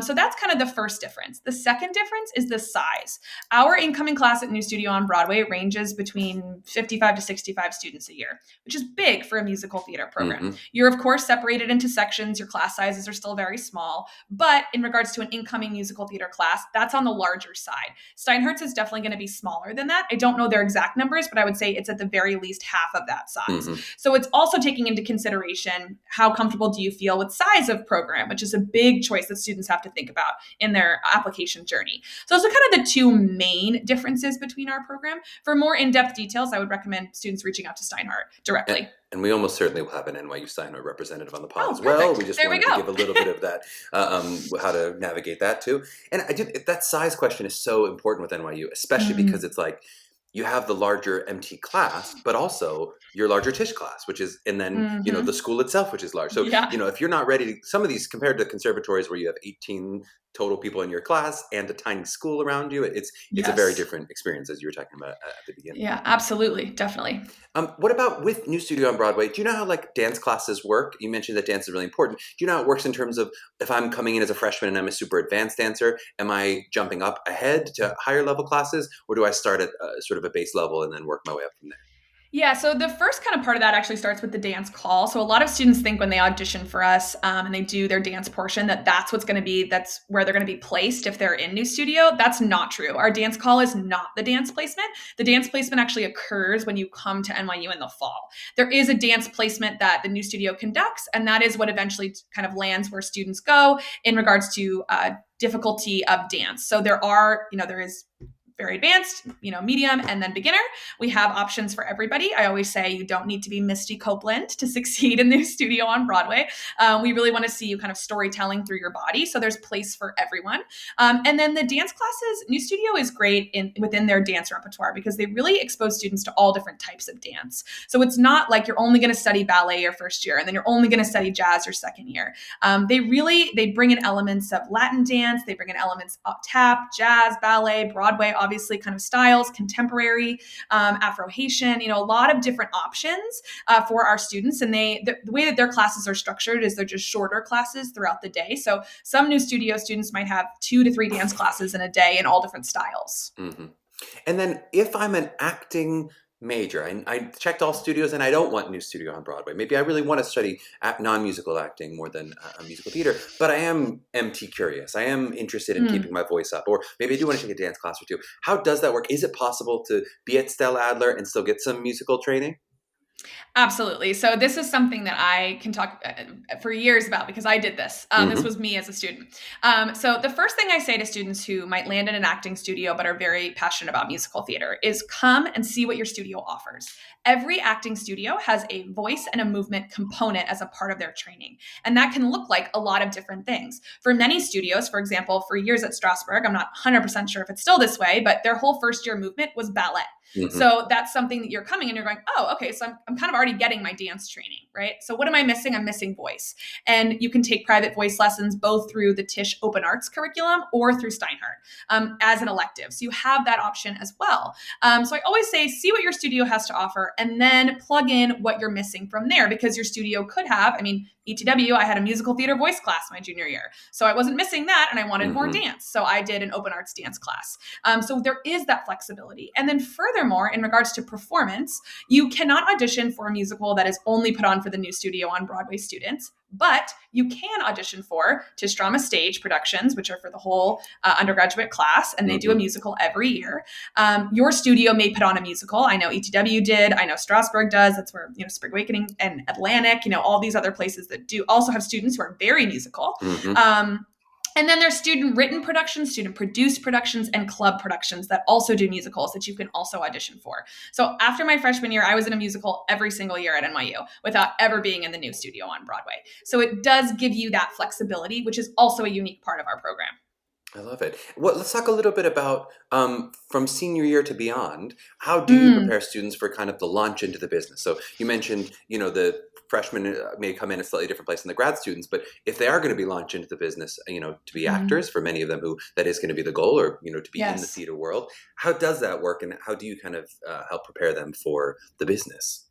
So that's kind of the first difference. The second difference is the size. Our incoming class at New Studio on Broadway ranges between 55 to 65 students a year, which is big for a musical theater program. Mm-hmm. You're, of course, separated into sections. Your class sizes are still very small. But in regards to an incoming musical theater class, that's on the larger side. Steinhardt's is definitely going to be smaller than that. I don't know their exact numbers, but I would say it's at the very least half of that size. Mm-hmm. So it's also taking into consideration how comfortable do you feel with size of program, which is a big choice that students have to think about in their application journey. So those are kind of the two main differences between our program. For more in-depth details, I would recommend students reaching out to Steinhardt directly. And we almost certainly will have an NYU Steinhardt representative on the pod as perfect. well. We just There we wanted to go. give a little bit of that, how to navigate that too. And that size question is so important with NYU, especially because it's like, you have the larger MT class, but also your larger Tisch class, which is, and then, the school itself, which is large. So, if you're not ready to, some of these compared to conservatories where you have 18 total people in your class and a tiny school around you, it's a very different experience, as you were talking about at the beginning. Yeah, absolutely. Definitely. What about with New Studio on Broadway? Do you know how dance classes work? You mentioned that dance is really important. Do you know how it works in terms of if I'm coming in as a freshman and I'm a super advanced dancer, am I jumping up ahead to higher level classes, or do I start at sort of a base level and then work my way up from there? Yeah, so the first kind of part of that actually starts with the dance call. So a lot of students think when they audition for us and they do their dance portion that's where they're going to be placed if they're in New Studio. That's not true. Our dance call is not the dance placement. The dance placement actually occurs when you come to NYU in the fall. There is a dance placement that the New Studio conducts, and that is what eventually kind of lands where students go in regards to difficulty of dance. So there is very advanced, medium, and then beginner. We have options for everybody. I always say you don't need to be Misty Copeland to succeed in the studio on Broadway. We really want to see you kind of storytelling through your body. So there's place for everyone. And then the dance classes, New Studio is great within their dance repertoire because they really expose students to all different types of dance. So it's not like you're only going to study ballet your first year and then you're only going to study jazz your second year. They bring in elements of Latin dance. They bring in elements of tap, jazz, ballet, Broadway, obviously kind of styles, contemporary, Afro-Haitian, a lot of different options for our students. And the way that their classes are structured is they're just shorter classes throughout the day. So some New Studio students might have 2 to 3 dance classes in a day in all different styles. Mm-hmm. And then if I'm an acting major, I checked all studios and I don't want New Studio on Broadway. Maybe I really want to study non-musical acting more than musical theater, but I am MT curious. I am interested in keeping my voice up, or maybe I do want to take a dance class or two. How does that work? Is it possible to be at Stella Adler and still get some musical training? Absolutely. So this is something that I can talk for years about because I did this. This was me as a student. So the first thing I say to students who might land in an acting studio but are very passionate about musical theater is come and see what your studio offers. Every acting studio has a voice and a movement component as a part of their training. And that can look like a lot of different things. For many studios, for example, for years at Strasberg, I'm not 100% sure if it's still this way, but their whole first year movement was ballet. Mm-hmm. So that's something that you're coming and you're going, oh, okay, so I'm kind of already getting my dance training, right? So what am I missing? I'm missing voice. And you can take private voice lessons both through the Tisch Open Arts curriculum or through Steinhardt as an elective. So you have that option as well. So I always say, see what your studio has to offer and then plug in what you're missing from there, because your studio could have, ETW, I had a musical theater voice class my junior year. So I wasn't missing that and I wanted more dance. So I did an open arts dance class. So there is that flexibility. And then furthermore, in regards to performance, you cannot audition for a musical that is only put on for the New Studio on Broadway students, but you can audition for Tisch Drama Stage productions, which are for the whole undergraduate class, and they do a musical every year. Your studio may put on a musical. I know ETW did. I know Strasberg does. That's where, Spring Awakening and Atlantic, all these other places that do also have students who are very musical. And then there's student written productions, student produced productions, and club productions that also do musicals that you can also audition for. So after my freshman year, I was in a musical every single year at NYU without ever being in the New Studio on Broadway. So it does give you that flexibility, which is also a unique part of our program. I love it. Well, let's talk a little bit about from senior year to beyond. How do you prepare students for kind of the launch into the business? So you mentioned, the freshmen may come in a slightly different place than the grad students, but if they are going to be launched into the business, to be actors, for many of them who that is going to be the goal, or to be in the theater world, how does that work, and how do you kind of help prepare them for the business?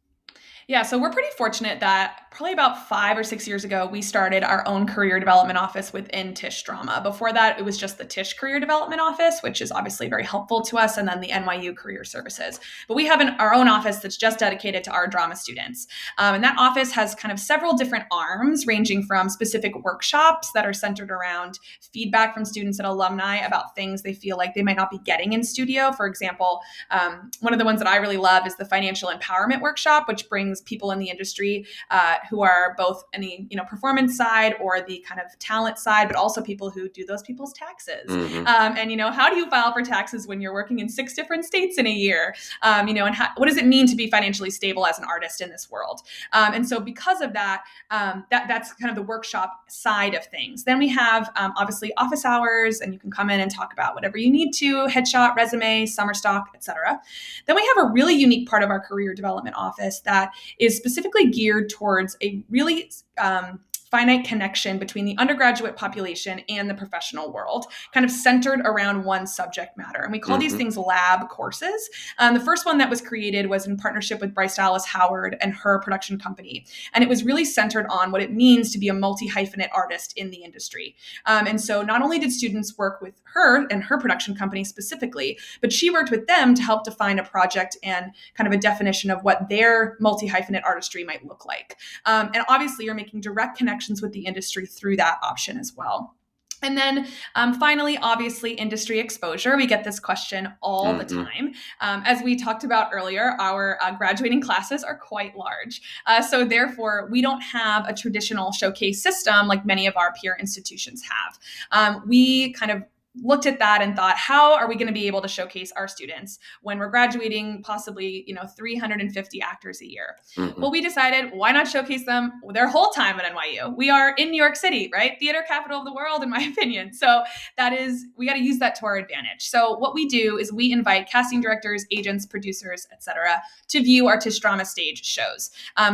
Yeah, so we're pretty fortunate that probably about 5 or 6 years ago, we started our own career development office within Tisch Drama. Before that, it was just the Tisch Career Development Office, which is obviously very helpful to us, and then the NYU Career Services. But we have our own office that's just dedicated to our drama students. And that office has kind of several different arms, ranging from specific workshops that are centered around feedback from students and alumni about things they feel like they might not be getting in studio. For example, one of the ones that I really love is the Financial Empowerment Workshop, which brings people in the industry who are both in the performance side or the kind of talent side, but also people who do those people's taxes. And how do you file for taxes when you're working in 6 different states in a year? And what does it mean to be financially stable as an artist in this world? And so because of that, that's kind of the workshop side of things. Then we have obviously office hours, and you can come in and talk about whatever you need to: headshot, resume, summer stock, etc. Then we have a really unique part of our career development office that is specifically geared towards a really finite connection between the undergraduate population and the professional world, kind of centered around one subject matter. And we call these things lab courses. The first one that was created was in partnership with Bryce Dallas Howard and her production company. And it was really centered on what it means to be a multi-hyphenate artist in the industry. And so not only did students work with her and her production company specifically, but she worked with them to help define a project and kind of a definition of what their multi-hyphenate artistry might look like. And obviously you're making direct connections with the industry through that option as well. And then finally, obviously, industry exposure. We get this question all the time. As we talked about earlier, our graduating classes are quite large. So therefore, we don't have a traditional showcase system like many of our peer institutions have. We kind of looked at that and thought, how are we going to be able to showcase our students when we're graduating possibly 350 actors a year? Well, we decided, why not showcase them their whole time at NYU? We are in New York City, right? Theater capital of the world, in my opinion. So we got to use that to our advantage. So what we do is we invite casting directors, agents, producers, etc., to view our Tisch Drama stage shows.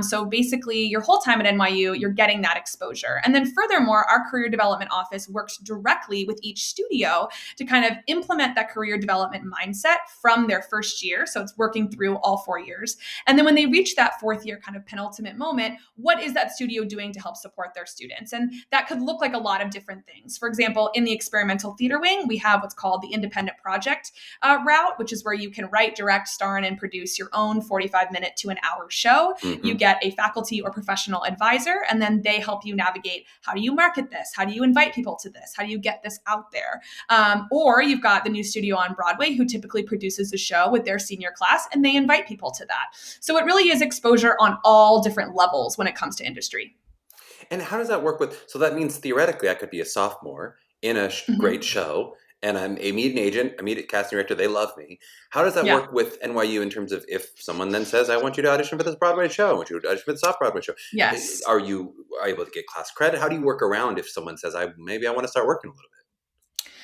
So basically, your whole time at NYU, you're getting that exposure. And then furthermore, our career development office works directly with each studio to kind of implement that career development mindset from their first year. So it's working through all 4 years. And then when they reach that 4th year kind of penultimate moment, what is that studio doing to help support their students? And that could look like a lot of different things. For example, in the experimental theater wing, we have what's called the independent project route, which is where you can write, direct, star in, and produce your own 45-minute to an hour show. You get a faculty or professional advisor, and then they help you navigate, how do you market this? How do you invite people to this? How do you get this out there? Or you've got the new studio on Broadway who typically produces a show with their senior class, and they invite people to that. So it really is exposure on all different levels when it comes to industry. And how does that work so that means theoretically I could be a sophomore in a great show, and I meet an agent, I meet a casting director, they love me. How does that work with NYU in terms of if someone then says, I want you to audition for this Broadway show, I want you to audition for this off-Broadway show? Yes. Are you able to get class credit? How do you work around if someone says, maybe I want to start working a little bit?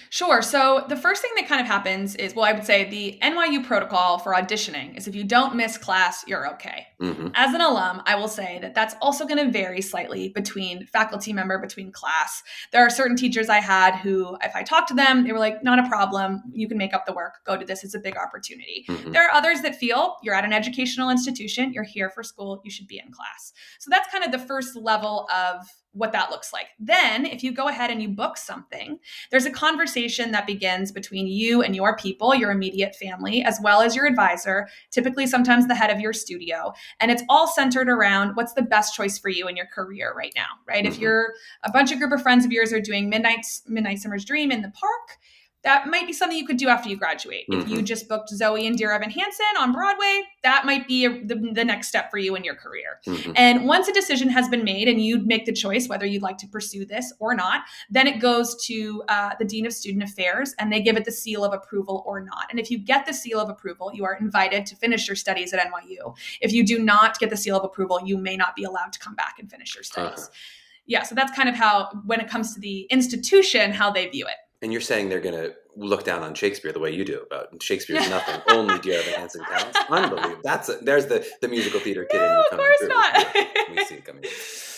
Sure. So the first thing that kind of happens is, I would say the NYU protocol for auditioning is if you don't miss class, you're okay. As an alum, I will say that that's also going to vary slightly between faculty member, between class. There are certain teachers I had who, if I talked to them, they were like, not a problem. You can make up the work. Go to this. It's a big opportunity. There are others that feel you're at an educational institution. You're here for school. You should be in class. So that's kind of the first level of what that looks like. Then if you go ahead and you book something, there's a conversation that begins between you and your people, your immediate family, as well as your advisor, typically sometimes the head of your studio. And it's all centered around what's the best choice for you in your career right now, right? If you're a bunch of group of friends of yours are doing Midnight Summer's Dream in the park, that might be something you could do after you graduate. If you just booked Zoe and Dear Evan Hansen on Broadway, that might be the next step for you in your career. And once a decision has been made and you make the choice whether you'd like to pursue this or not, then it goes to the Dean of Student Affairs, and they give it the seal of approval or not. And if you get the seal of approval, you are invited to finish your studies at NYU. If you do not get the seal of approval, you may not be allowed to come back and finish your studies. Yeah, so that's kind of how, when it comes to the institution, how they view it. And you're saying they're going to look down on Shakespeare the way you do about Shakespeare's nothing, only dear Evan Hansen counts. Unbelievable. There's the musical theater kid in you of coming course through. not. Yeah, we see it coming through.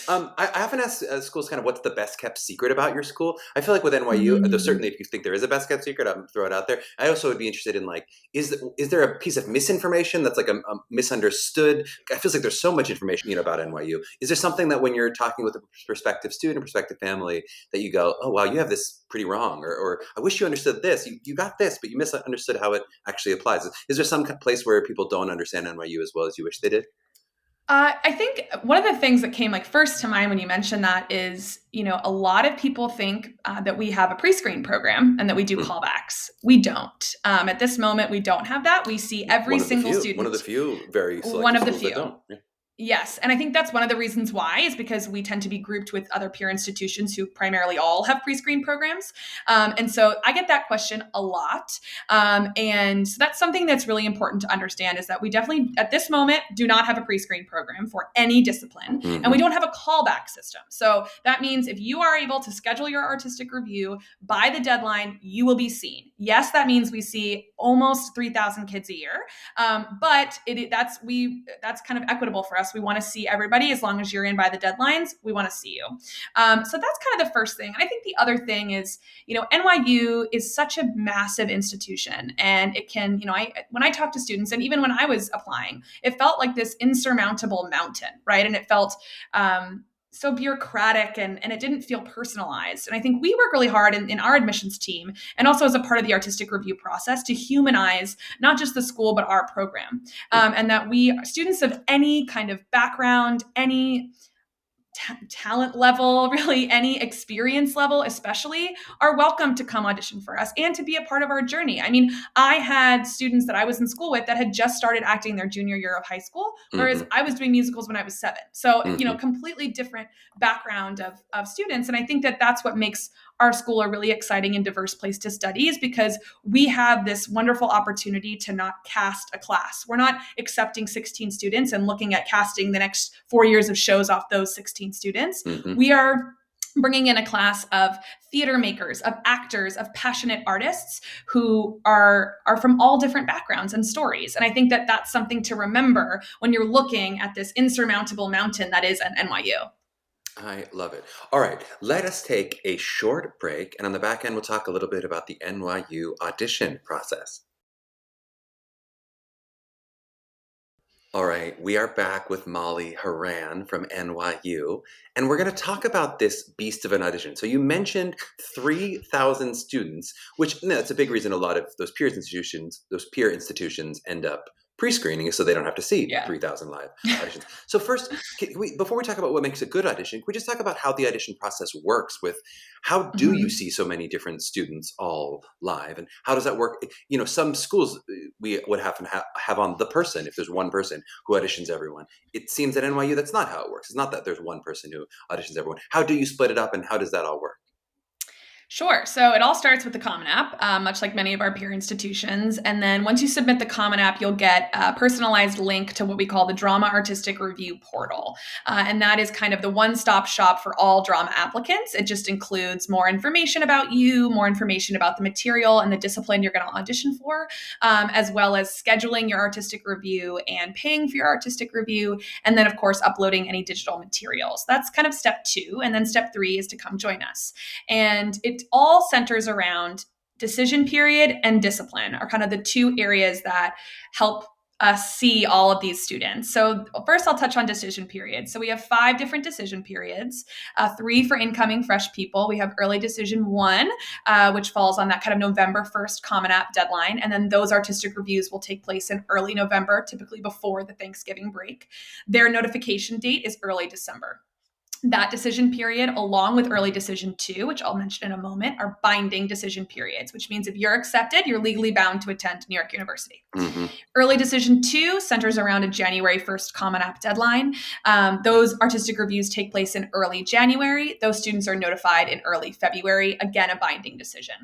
I often ask schools kind of what's the best kept secret about your school. I feel like with NYU, though certainly if you think there is a best kept secret, I'm throw it out there. I also would be interested in like, is there a piece of misinformation that's like a misunderstood? I feel like there's so much information about NYU. Is there something that when you're talking with a prospective student, prospective family, that you go, oh wow, you have this pretty wrong, or I wish you understood this. You got this, but you misunderstood how it actually applies. Is there some place where people don't understand NYU as well as you wish they did? I think one of the things that came like first to mind when you mentioned that is, a lot of people think that we have a pre-screen program and that we do callbacks. We don't. At this moment, we don't have that. We see every single student. One of the few very selective one of the schools few. that don't. Yeah. Yes. And I think that's one of the reasons why is because we tend to be grouped with other peer institutions who primarily all have pre-screen programs. And so I get that question a lot. And so that's something that's really important to understand is that we definitely at this moment do not have a pre-screen program for any discipline. Mm-hmm. And we don't have a callback system. So that means if you are able to schedule your artistic review by the deadline, you will be seen. Yes, that means we see almost 3,000 kids a year. But that's kind of equitable for us. We want to see everybody as long as you're in by the deadlines. We want to see you. So that's kind of the first thing. And I think the other thing is, NYU is such a massive institution, and it can, when I talk to students, and even when I was applying, it felt like this insurmountable mountain, right? And it felt so bureaucratic and it didn't feel personalized. And I think we work really hard in our admissions team and also as a part of the artistic review process to humanize not just the school, but our program. And that students of any kind of background, any talent level, really any experience level, especially, are welcome to come audition for us and to be a part of our journey. I mean, I had students that I was in school with that had just started acting their junior year of high school, whereas I was doing musicals when I was 7. So, completely different background of students. And I think that that's what makes our school a really exciting and diverse place to study is because we have this wonderful opportunity to not cast a class. We're not accepting 16 students and looking at casting the next 4 years of shows off those 16 students. We are bringing in a class of theater makers, of actors, of passionate artists who are from all different backgrounds and stories. And I think that that's something to remember when you're looking at this insurmountable mountain that is an NYU. I love it. All right, let us take a short break, and on the back end, we'll talk a little bit about the NYU audition process. All right, we are back with Molly Horan from NYU, and we're going to talk about this beast of an audition. So you mentioned 3,000 students, which that's a big reason a lot of those peer institutions end up pre-screening is so they don't have to see 3,000 live auditions. So first, before we talk about what makes a good audition, can we just talk about how the audition process works with how do you see so many different students all live and how does that work? Some schools we would have on the person if there's one person who auditions everyone. It seems at NYU that's not how it works. It's not that there's one person who auditions everyone. How do you split it up and how does that all work? Sure. So it all starts with the Common App, much like many of our peer institutions. And then once you submit the Common App, you'll get a personalized link to what we call the Drama Artistic Review Portal. And that is kind of the one-stop shop for all drama applicants. It just includes more information about you, more information about the material and the discipline you're going to audition for, as well as scheduling your artistic review and paying for your artistic review. And then, of course, uploading any digital materials. That's kind of step 2. And then step 3 is to come join us. And it all centers around decision period and discipline are kind of the 2 areas that help us see all of these students. So first I'll touch on decision period. So we have 5 different decision periods, 3 for incoming fresh people. We have early decision 1, which falls on that kind of November 1st Common App deadline. And then those artistic reviews will take place in early November, typically before the Thanksgiving break. Their notification date is early December. That decision period, along with early decision 2, which I'll mention in a moment, are binding decision periods, which means if you're accepted, you're legally bound to attend New York University. Early decision 2 centers around a January 1st Common App deadline. Those artistic reviews take place in early January. Those students are notified in early February, again, a binding decision.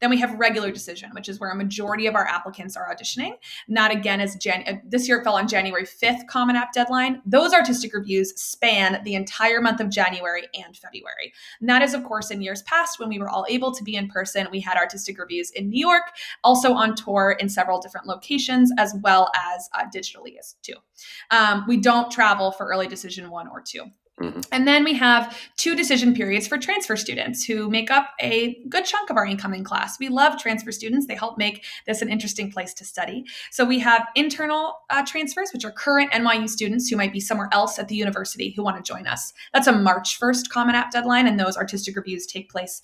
Then we have regular decision, which is where a majority of our applicants are auditioning. And that again is this year it fell on January 5th Common App deadline. Those artistic reviews span the entire month of January and February. And that is, of course, in years past when we were all able to be in person. We had artistic reviews in New York, also on tour in several different locations, as well as digitally as too. We don't travel for early decision 1 or 2. Mm-hmm. And then we have 2 decision periods for transfer students who make up a good chunk of our incoming class. We love transfer students. They help make this an interesting place to study. So we have internal transfers, which are current NYU students who might be somewhere else at the university who want to join us. That's a March 1st Common App deadline, and those artistic reviews take place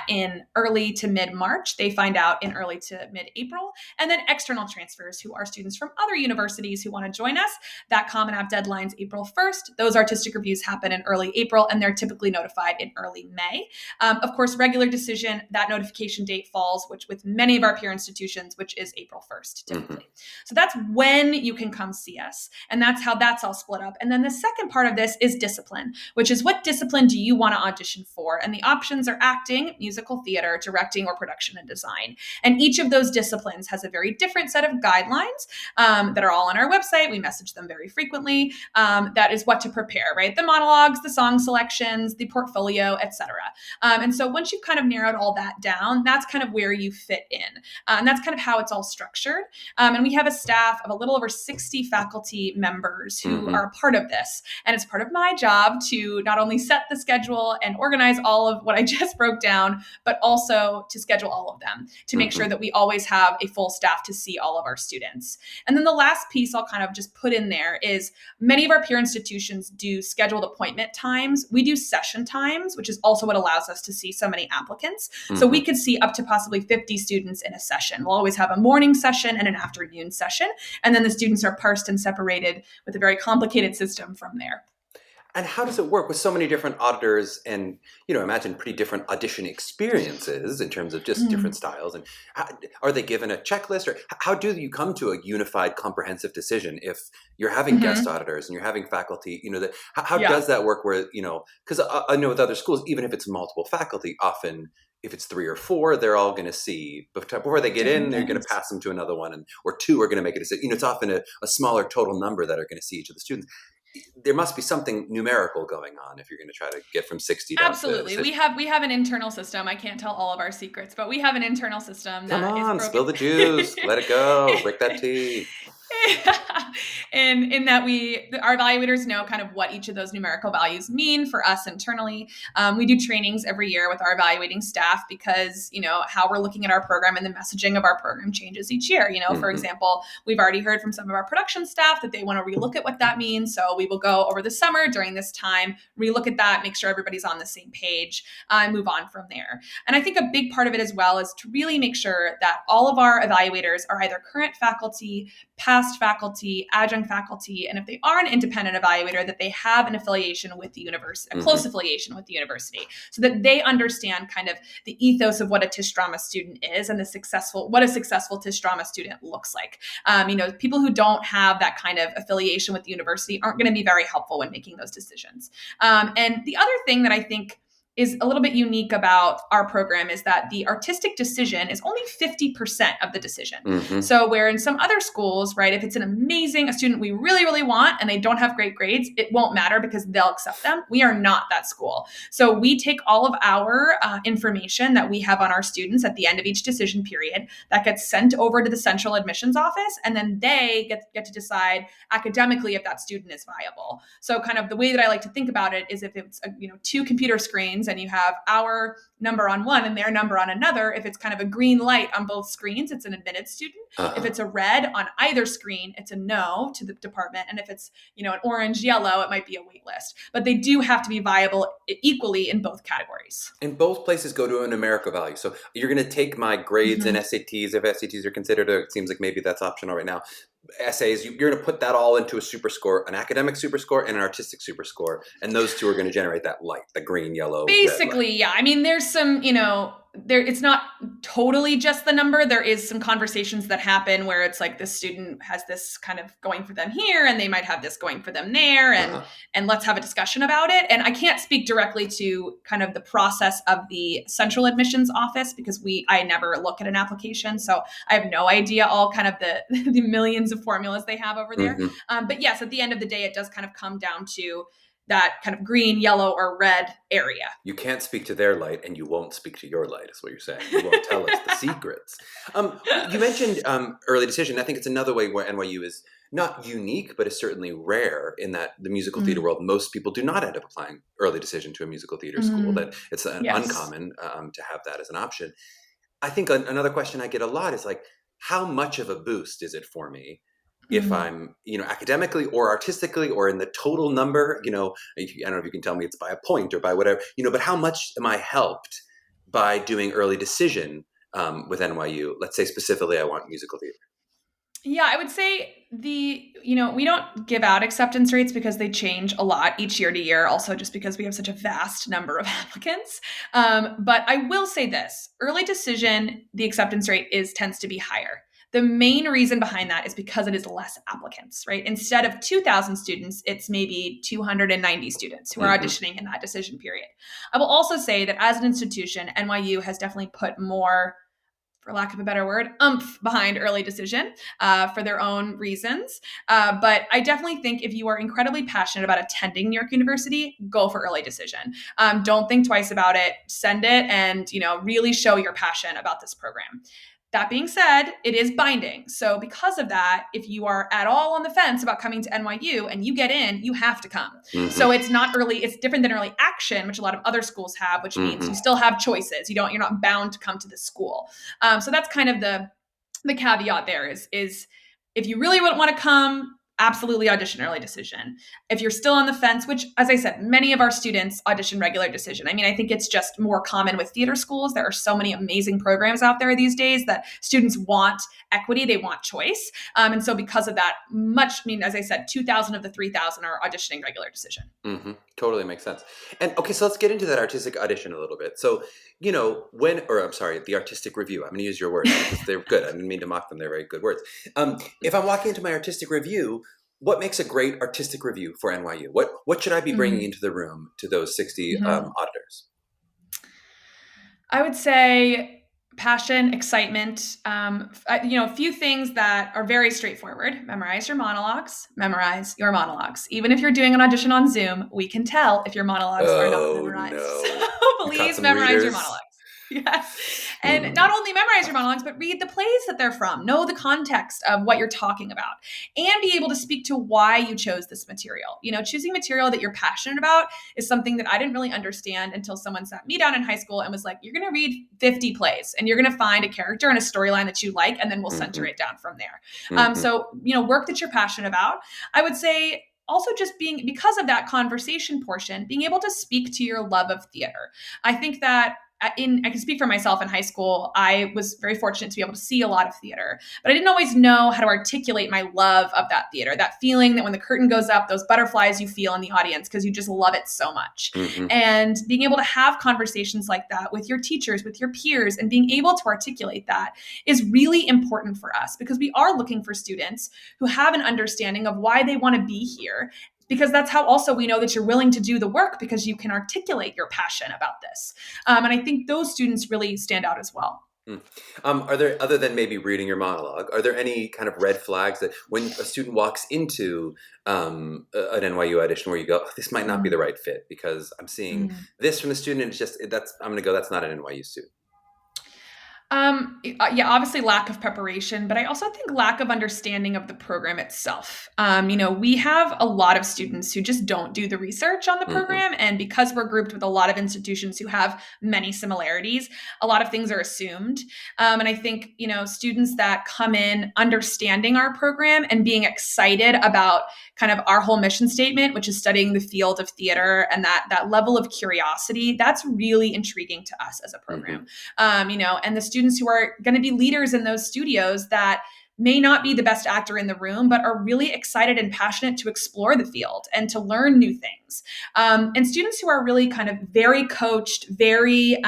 in early to mid-March. They find out in early to mid-April. And then external transfers who are students from other universities who want to join us. That Common App deadline's April 1st. Those artistic reviews happen in early April, and they're typically notified in early May. Of course, regular decision, that notification date falls, which with many of our peer institutions, which is April 1st, typically. Mm-hmm. So that's when you can come see us. And that's how that's all split up. And then the second part of this is discipline, which is what discipline do you want to audition for? And the options are acting, musical theater, directing, or production and design. And each of those disciplines has a very different set of guidelines that are all on our website. We message them very frequently. That is what to prepare, right? The monologues, the song selections, the portfolio, etc. And so once you've kind of narrowed all that down, that's kind of where you fit in. And that's kind of how it's all structured. And we have a staff of a little over 60 faculty members who are a part of this. And it's part of my job to not only set the schedule and organize all of what I just broke down, but also to schedule all of them to make sure that we always have a full staff to see all of our students. And then the last piece I'll kind of just put in there is many of our peer institutions do scheduled appointment times. We do session times, which is also what allows us to see so many applicants. So we could see up to possibly 50 students in a session. We'll always have a morning session and an afternoon session. And then the students are parsed and separated with a very complicated system from there. And how does it work with so many different auditors and, imagine pretty different audition experiences in terms of just different styles? And are they given a checklist, or how do you come to a unified, comprehensive decision if you're having guest auditors and you're having faculty, how does that work where, because I know with other schools, even if it's multiple faculty, often if it's 3 or 4, they're all going to see before they get in, they're going to pass them to another one, or 2 are going to make a decision. It's often a smaller total number that are going to see each of the students. There must be something numerical going on if you're going to try to get from 60 down Absolutely. to 60. We have an internal system. I can't tell all of our secrets, but we have an internal system that Come on, is spill the juice. Let it go. Break that tea. And in that our evaluators know kind of what each of those numerical values mean for us internally. We do trainings every year with our evaluating staff because, how we're looking at our program and the messaging of our program changes each year. For example, we've already heard from some of our production staff that they want to relook at what that means. So we will go over the summer during this time, relook at that, make sure everybody's on the same page, and move on from there. And I think a big part of it as well is to really make sure that all of our evaluators are either current faculty, past faculty, adjunct faculty, and if they are an independent evaluator, that they have an affiliation with the university, a close affiliation with the university, so that they understand kind of the ethos of what a Tisch drama student is and what a successful Tisch drama student looks like. People who don't have that kind of affiliation with the university aren't going to be very helpful when making those decisions. And the other thing that I think is a little bit unique about our program is that the artistic decision is only 50% of the decision. So where in some other schools, right, if it's a student we really, really want and they don't have great grades, it won't matter because they'll accept them. We are not that school. So we take all of our information that we have on our students at the end of each decision period that gets sent over to the central admissions office, and then they get to decide academically if that student is viable. So kind of the way that I like to think about it is if it's 2 computer screens and you have our number on one and their number on another, if it's kind of a green light on both screens, it's an admitted student. If it's a red on either screen, it's a no to the department. And if it's, an orange, yellow, it might be a wait list. But they do have to be viable equally in both categories. And both places go to a numerical value. So you're going to take my grades and SATs, if SATs are considered, it seems like maybe that's optional right now. Essays, you're going to put that all into a super score, an academic super score and an artistic super score. And those two are going to generate that light, the green, yellow. Basically, yeah. I mean, there's some, it's not totally just the number. There is some conversations that happen where it's like this student has this kind of going for them here and they might have this going for them there, and let's have a discussion about it. And I can't speak directly to kind of the process of the central admissions office because I never look at an application. So I have no idea all kind of the millions of formulas they have over there. But yes, at the end of the day, it does kind of come down to that kind of green, yellow, or red area. You can't speak to their light, and you won't speak to your light, is what you're saying. You won't tell us the secrets. You mentioned early decision. I think it's another way where NYU is not unique, but is certainly rare in that the musical theater world, most people do not end up applying early decision to a musical theater school. That it's uncommon to have that as an option. I think another question I get a lot is like, how much of a boost is it for me if I'm, academically or artistically or in the total number, I don't know if you can tell me it's by a point or by whatever, but how much am I helped by doing early decision with NYU? Let's say specifically I want musical theater. Yeah, I would say we don't give out acceptance rates because they change a lot each year to year, also just because we have such a vast number of applicants. But I will say this, early decision, the acceptance rate tends to be higher. The main reason behind that is because it is less applicants, right? Instead of 2,000 students, it's maybe 290 students who are auditioning in that decision period. I will also say that as an institution, NYU has definitely put more, for lack of a better word, oomph behind early decision for their own reasons. But I definitely think if you are incredibly passionate about attending New York University, go for early decision. Don't think twice about it. Send it and, really show your passion about this program. That being said, it is binding. So because of that, if you are at all on the fence about coming to NYU and you get in, you have to come. So it's different than early action, which a lot of other schools have, which means you still have choices. You're not bound to come to this school. So that's kind of the caveat there is if you really wouldn't want to come, absolutely audition early decision. If you're still on the fence, which, as I said, many of our students audition regular decision. I mean, I think it's just more common with theater schools. There are so many amazing programs out there these days that students want equity, they want choice. And so because of that, as I said, 2,000 of the 3,000 are auditioning regular decision. Totally makes sense. And okay, so let's get into that artistic audition a little bit. So, the artistic review. I'm going to use your words because they're good. I didn't mean to mock them. They're very good words. If I'm walking into my artistic review, what makes a great artistic review for NYU? What should I be bringing into the room to those 60 auditors? I would say passion, excitement, a few things that are very straightforward. Memorize your monologues. Even if you're doing an audition on Zoom, we can tell if your monologues are not memorized. No. So please memorize your monologues. Yes. And not only memorize your monologues, but read the plays that they're from. Know the context of what you're talking about and be able to speak to why you chose this material. Choosing material that you're passionate about is something that I didn't really understand until someone sat me down in high school and was like, you're going to read 50 plays and you're going to find a character and a storyline that you like, and then we'll center it down from there. So, work that you're passionate about. I would say also just because of that conversation portion, being able to speak to your love of theater. I think that I can speak for myself in high school. I was very fortunate to be able to see a lot of theater, but I didn't always know how to articulate my love of that theater, that feeling that when the curtain goes up, those butterflies you feel in the audience because you just love it so much. And being able to have conversations like that with your teachers, with your peers, and being able to articulate that is really important for us because we are looking for students who have an understanding of why they want to be here. Because that's how also we know that you're willing to do the work because you can articulate your passion about this. And I think those students really stand out as well. Are there, other than maybe reading your monologue, are there any kind of red flags that when a student walks into an NYU audition where you go, this might not be the right fit because I'm seeing this from the student and that's not an NYU student? Obviously lack of preparation, but I also think lack of understanding of the program itself. We have a lot of students who just don't do the research on the program. And because we're grouped with a lot of institutions who have many similarities, a lot of things are assumed. And I think, students that come in understanding our program and being excited about kind of our whole mission statement, which is studying the field of theater, and that level of curiosity, that's really intriguing to us as a program. And the students who are going to be leaders in those studios that may not be the best actor in the room, but are really excited and passionate to explore the field and to learn new things. And students who are really kind of very coached, very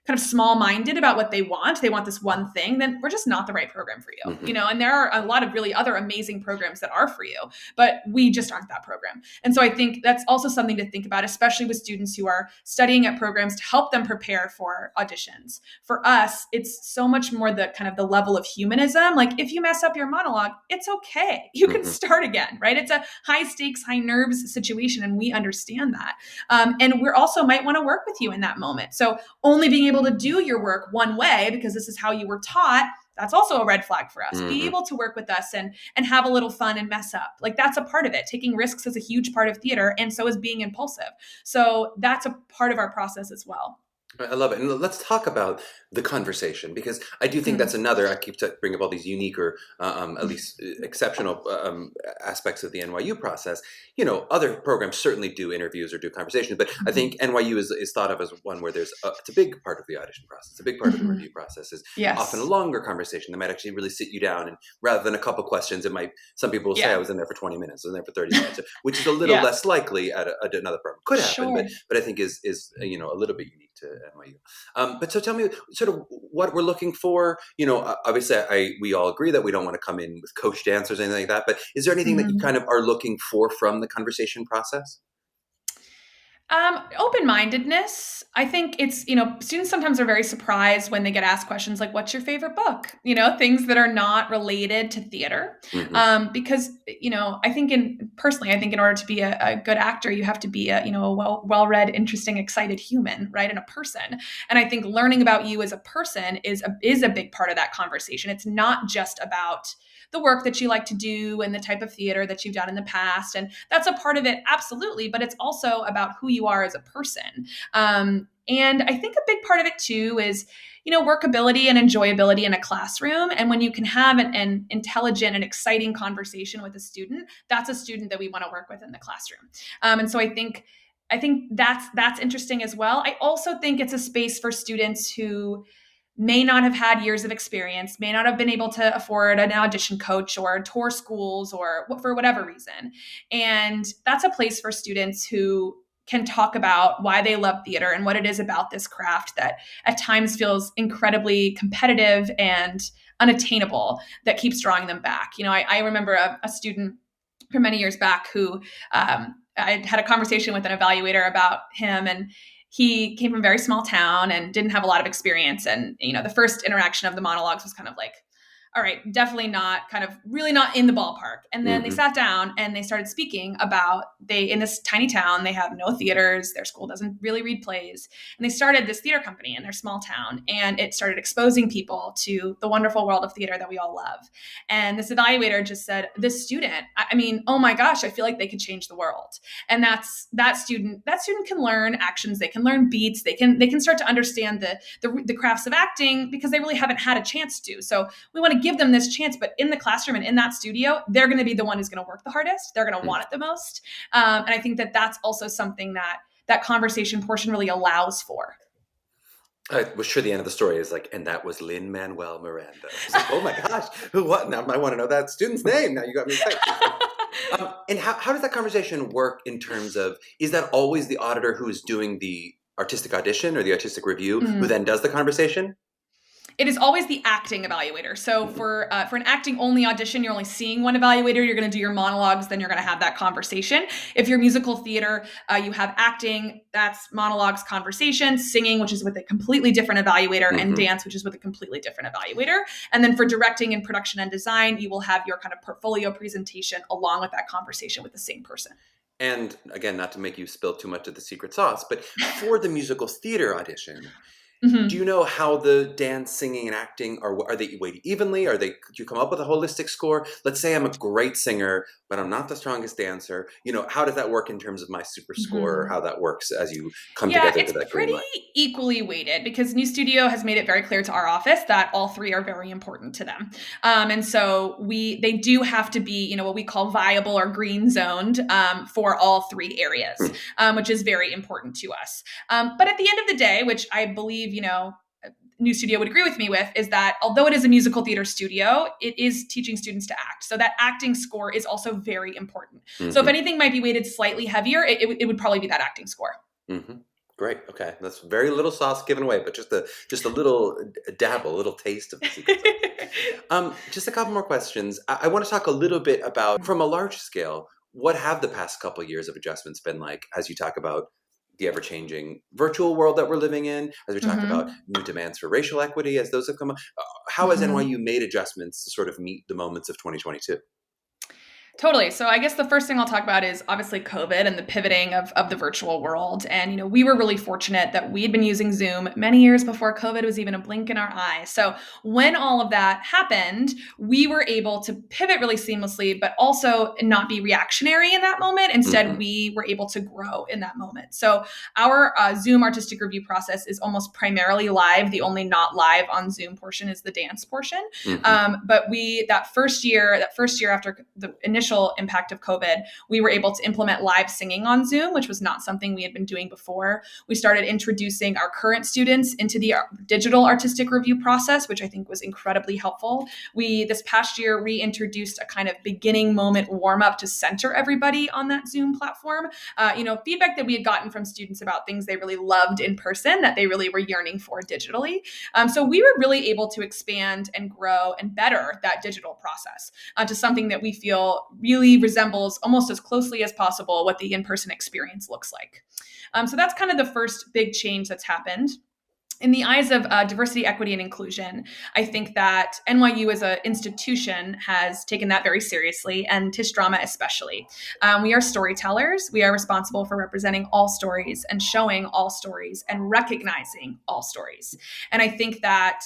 kind of small-minded about what they want this one thing, then we're just not the right program for you. Mm-hmm. You know, and there are a lot of really other amazing programs that are for you, but we just aren't that program. And so I think that's also something to think about, especially with students who are studying at programs to help them prepare for auditions. For us, it's so much more the kind of the level of humanism. Like, if you mess up your monologue, it's okay. You can start again, right? It's a high stakes, high nerves situation, and we understand that. And we're also might want to work with you in that moment. So only being able to do your work one way because this is how you were taught, that's also a red flag for us. Be able to work with us and have a little fun and mess up. Like, that's a part of it. Taking risks is a huge part of theater, and so is being impulsive. So that's a part of our process as well. I love it. And let's talk about the conversation, because I do think that's another, I keep to bring up all these unique or at least exceptional aspects of the NYU process. You know, other programs certainly do interviews or do conversations, but I think NYU is thought of as one where it's a big part of the audition process. A big part of the review process is often a longer conversation. They might actually really sit you down, and rather than a couple questions, it might, some people will say, I was in there for 20 minutes, I was in there for 30 minutes, which is a little less likely at another program. Could happen, but I think is you know, a little bit unique to NYU. But so tell me sort of what we're looking for. You know, obviously we all agree that we don't want to come in with coached answers or anything like that, but is there anything that you kind of are looking for from the conversation process? Open-mindedness. I think it's, you know, students sometimes are very surprised when they get asked questions like, what's your favorite book? You know, things that are not related to theater. Because, you know, I think in order to be a good actor, you have to be a well-read, interesting, excited human, right? And a person. And I think learning about you as a person is a big part of that conversation. It's not just about the work that you like to do and the type of theater that you've done in the past. And that's a part of it, absolutely. But it's also about who you are as a person. And I think a big part of it too is, you know, workability and enjoyability in a classroom. And when you can have an intelligent and exciting conversation with a student, that's a student that we want to work with in the classroom. And so I think that's interesting as well. I also think it's a space for students who may not have had years of experience, may not have been able to afford an audition coach or tour schools or for whatever reason. And that's a place for students who can talk about why they love theater and what it is about this craft that at times feels incredibly competitive and unattainable that keeps drawing them back. You know, I remember a student from many years back who I had a conversation with an evaluator about him, and he came from a very small town and didn't have a lot of experience. And, you know, the first interaction of the monologues was kind of like, all right, definitely not, kind of really not in the ballpark. And then they sat down and they started speaking about in this tiny town, they have no theaters. Their school doesn't really read plays. And they started this theater company in their small town, and it started exposing people to the wonderful world of theater that we all love. And this evaluator just said, this student, I mean, oh my gosh, I feel like they could change the world. And that student can learn actions. They can learn beats. They can start to understand the crafts of acting because they really haven't had a chance to. So we want to give them this chance, but in the classroom and in that studio, they're going to be the one who's going to work the hardest. They're going to want it the most. And I think that's also something that conversation portion really allows for. I was sure the end of the story is like, and that was Lin-Manuel Miranda. Like, oh my gosh, what? Now I want to know that student's name. Now you got me excited. And how does that conversation work in terms of, is that always the auditor who is doing the artistic audition or the artistic review who then does the conversation? It is always the acting evaluator. So for an acting only audition, you're only seeing one evaluator. You're going to do your monologues, then you're going to have that conversation. If you're musical theater, you have acting, that's monologues, conversation, singing, which is with a completely different evaluator, and dance, which is with a completely different evaluator. And then for directing and production and design, you will have your kind of portfolio presentation along with that conversation with the same person. And again, not to make you spill too much of the secret sauce, but for the musical theater audition, do you know how the dance, singing, and acting are they weighted evenly? Do you come up with a holistic score? Let's say I'm a great singer, but I'm not the strongest dancer. You know, how does that work in terms of my super score, or how that works as you come together to that green light? Yeah, it's pretty equally weighted because New Studio has made it very clear to our office that all three are very important to them. And so they do have to be, you know, what we call viable or green zoned for all three areas, which is very important to us. But at the end of the day, which I believe, you know, New Studio would agree with me with, is that although it is a musical theater studio, it is teaching students to act. So that acting score is also very important. So if anything might be weighted slightly heavier, it would probably be that acting score. Great. Okay, that's very little sauce given away, but just a little dabble, a little taste of the secret sauce. Just a couple more questions. I want to talk a little bit about, from a large scale, what have the past couple of years of adjustments been like as you talk about the ever-changing virtual world that we're living in, as we talk about Mm-hmm. new demands for racial equity, as those have come up. How has Mm-hmm. NYU made adjustments to sort of meet the moments of 2022? Totally. So I guess the first thing I'll talk about is obviously COVID and the pivoting of the virtual world. And, we were really fortunate that we had been using Zoom many years before COVID was even a blink in our eye. So when all of that happened, we were able to pivot really seamlessly, but also not be reactionary in that moment. Instead, we were able to grow in that moment. So our Zoom artistic review process is almost primarily live. The only not live on Zoom portion is the dance portion. But that first year after the initial impact of COVID, we were able to implement live singing on Zoom, which was not something we had been doing before. We started introducing our current students into the digital artistic review process, which I think was incredibly helpful. We, this past year, reintroduced a kind of beginning moment warm up to center everybody on that Zoom platform. Feedback that we had gotten from students about things they really loved in person that they really were yearning for digitally. So we were really able to expand and grow and better that digital process to something that we feel really resembles almost as closely as possible what the in-person experience looks like. So that's kind of the first big change that's happened. In the eyes of diversity, equity, and inclusion, I think that NYU as an institution has taken that very seriously, and Tisch Drama especially. We are storytellers. We are responsible for representing all stories and showing all stories and recognizing all stories. And I think that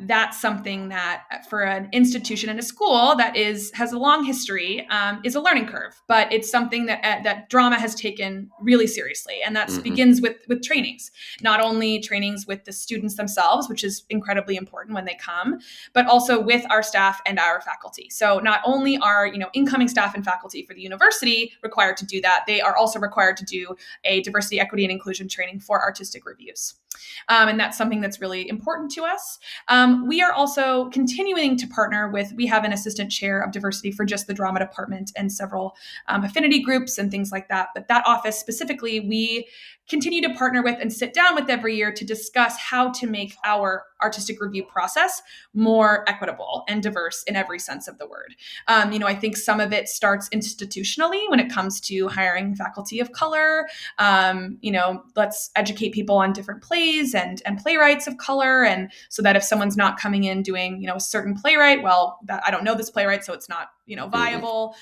that's something that for an institution and a school that has a long history is a learning curve, but it's something that drama has taken really seriously, and that begins with trainings, not only trainings with the students themselves, which is incredibly important when they come, but also with our staff and our faculty. So not only are incoming staff and faculty for the university required to do that, they are also required to do a diversity, equity, and inclusion training for artistic reviews. And that's something that's really important to us. We are also continuing to partner we have an assistant chair of diversity for just the drama department and several affinity groups and things like that. But that office specifically, we continue to partner with and sit down with every year to discuss how to make our artistic review process more equitable and diverse in every sense of the word. I think some of it starts institutionally when it comes to hiring faculty of color. Let's educate people on different plays and playwrights of color. And so that if someone's not coming in doing, a certain playwright, well, I don't know this playwright, so it's not, viable.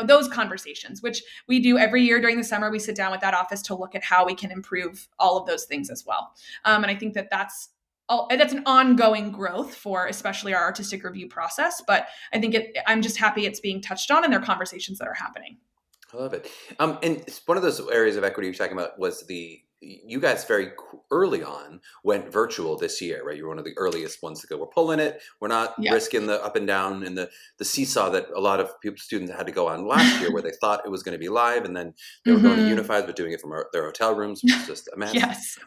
Those conversations, which we do every year during the summer, we sit down with that office to look at how we can improve all of those things as well. And I think that's an ongoing growth for especially our artistic review process. But I think I'm just happy it's being touched on and there are conversations that are happening. I love it. And one of those areas of equity you're talking about was you guys very early on went virtual this year, right? You were one of the earliest ones to go, we're pulling it. We're not risking the up and down and the seesaw that a lot of students had to go on last year where they thought it was going to be live and then they were going to Unified, but doing it from their hotel rooms, which is just a mess. Yes.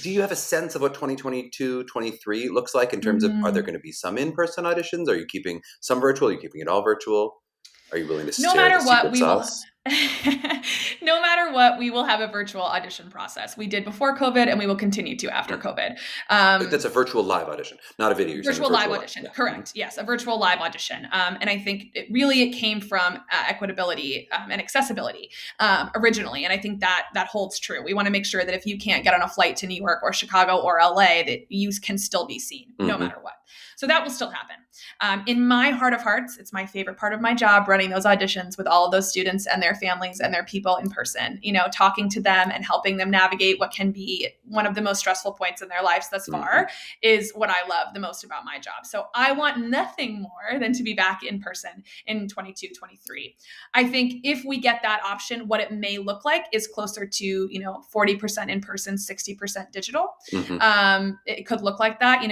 Do you have a sense of what 2022, 23 looks like in terms of, are there going to be some in-person auditions? Are you keeping some virtual? Are you keeping it all virtual? Are you willing to share the secret sauce? No matter what, we will have a virtual audition process. We did before COVID, and we will continue to after COVID. That's a virtual live audition, not a video. Virtual live audition, correct? Yes, a virtual live audition. And I think it came from equitability and accessibility originally, and I think that holds true. We want to make sure that if you can't get on a flight to New York or Chicago or LA, that you can still be seen, no matter what. So that will still happen. In my heart of hearts, it's my favorite part of my job, running those auditions with all of those students and their families and their people in person, talking to them and helping them navigate what can be one of the most stressful points in their lives thus far is what I love the most about my job. So I want nothing more than to be back in person in 22, 23. I think if we get that option, what it may look like is closer to, 40% in person, 60% digital. It could look like that.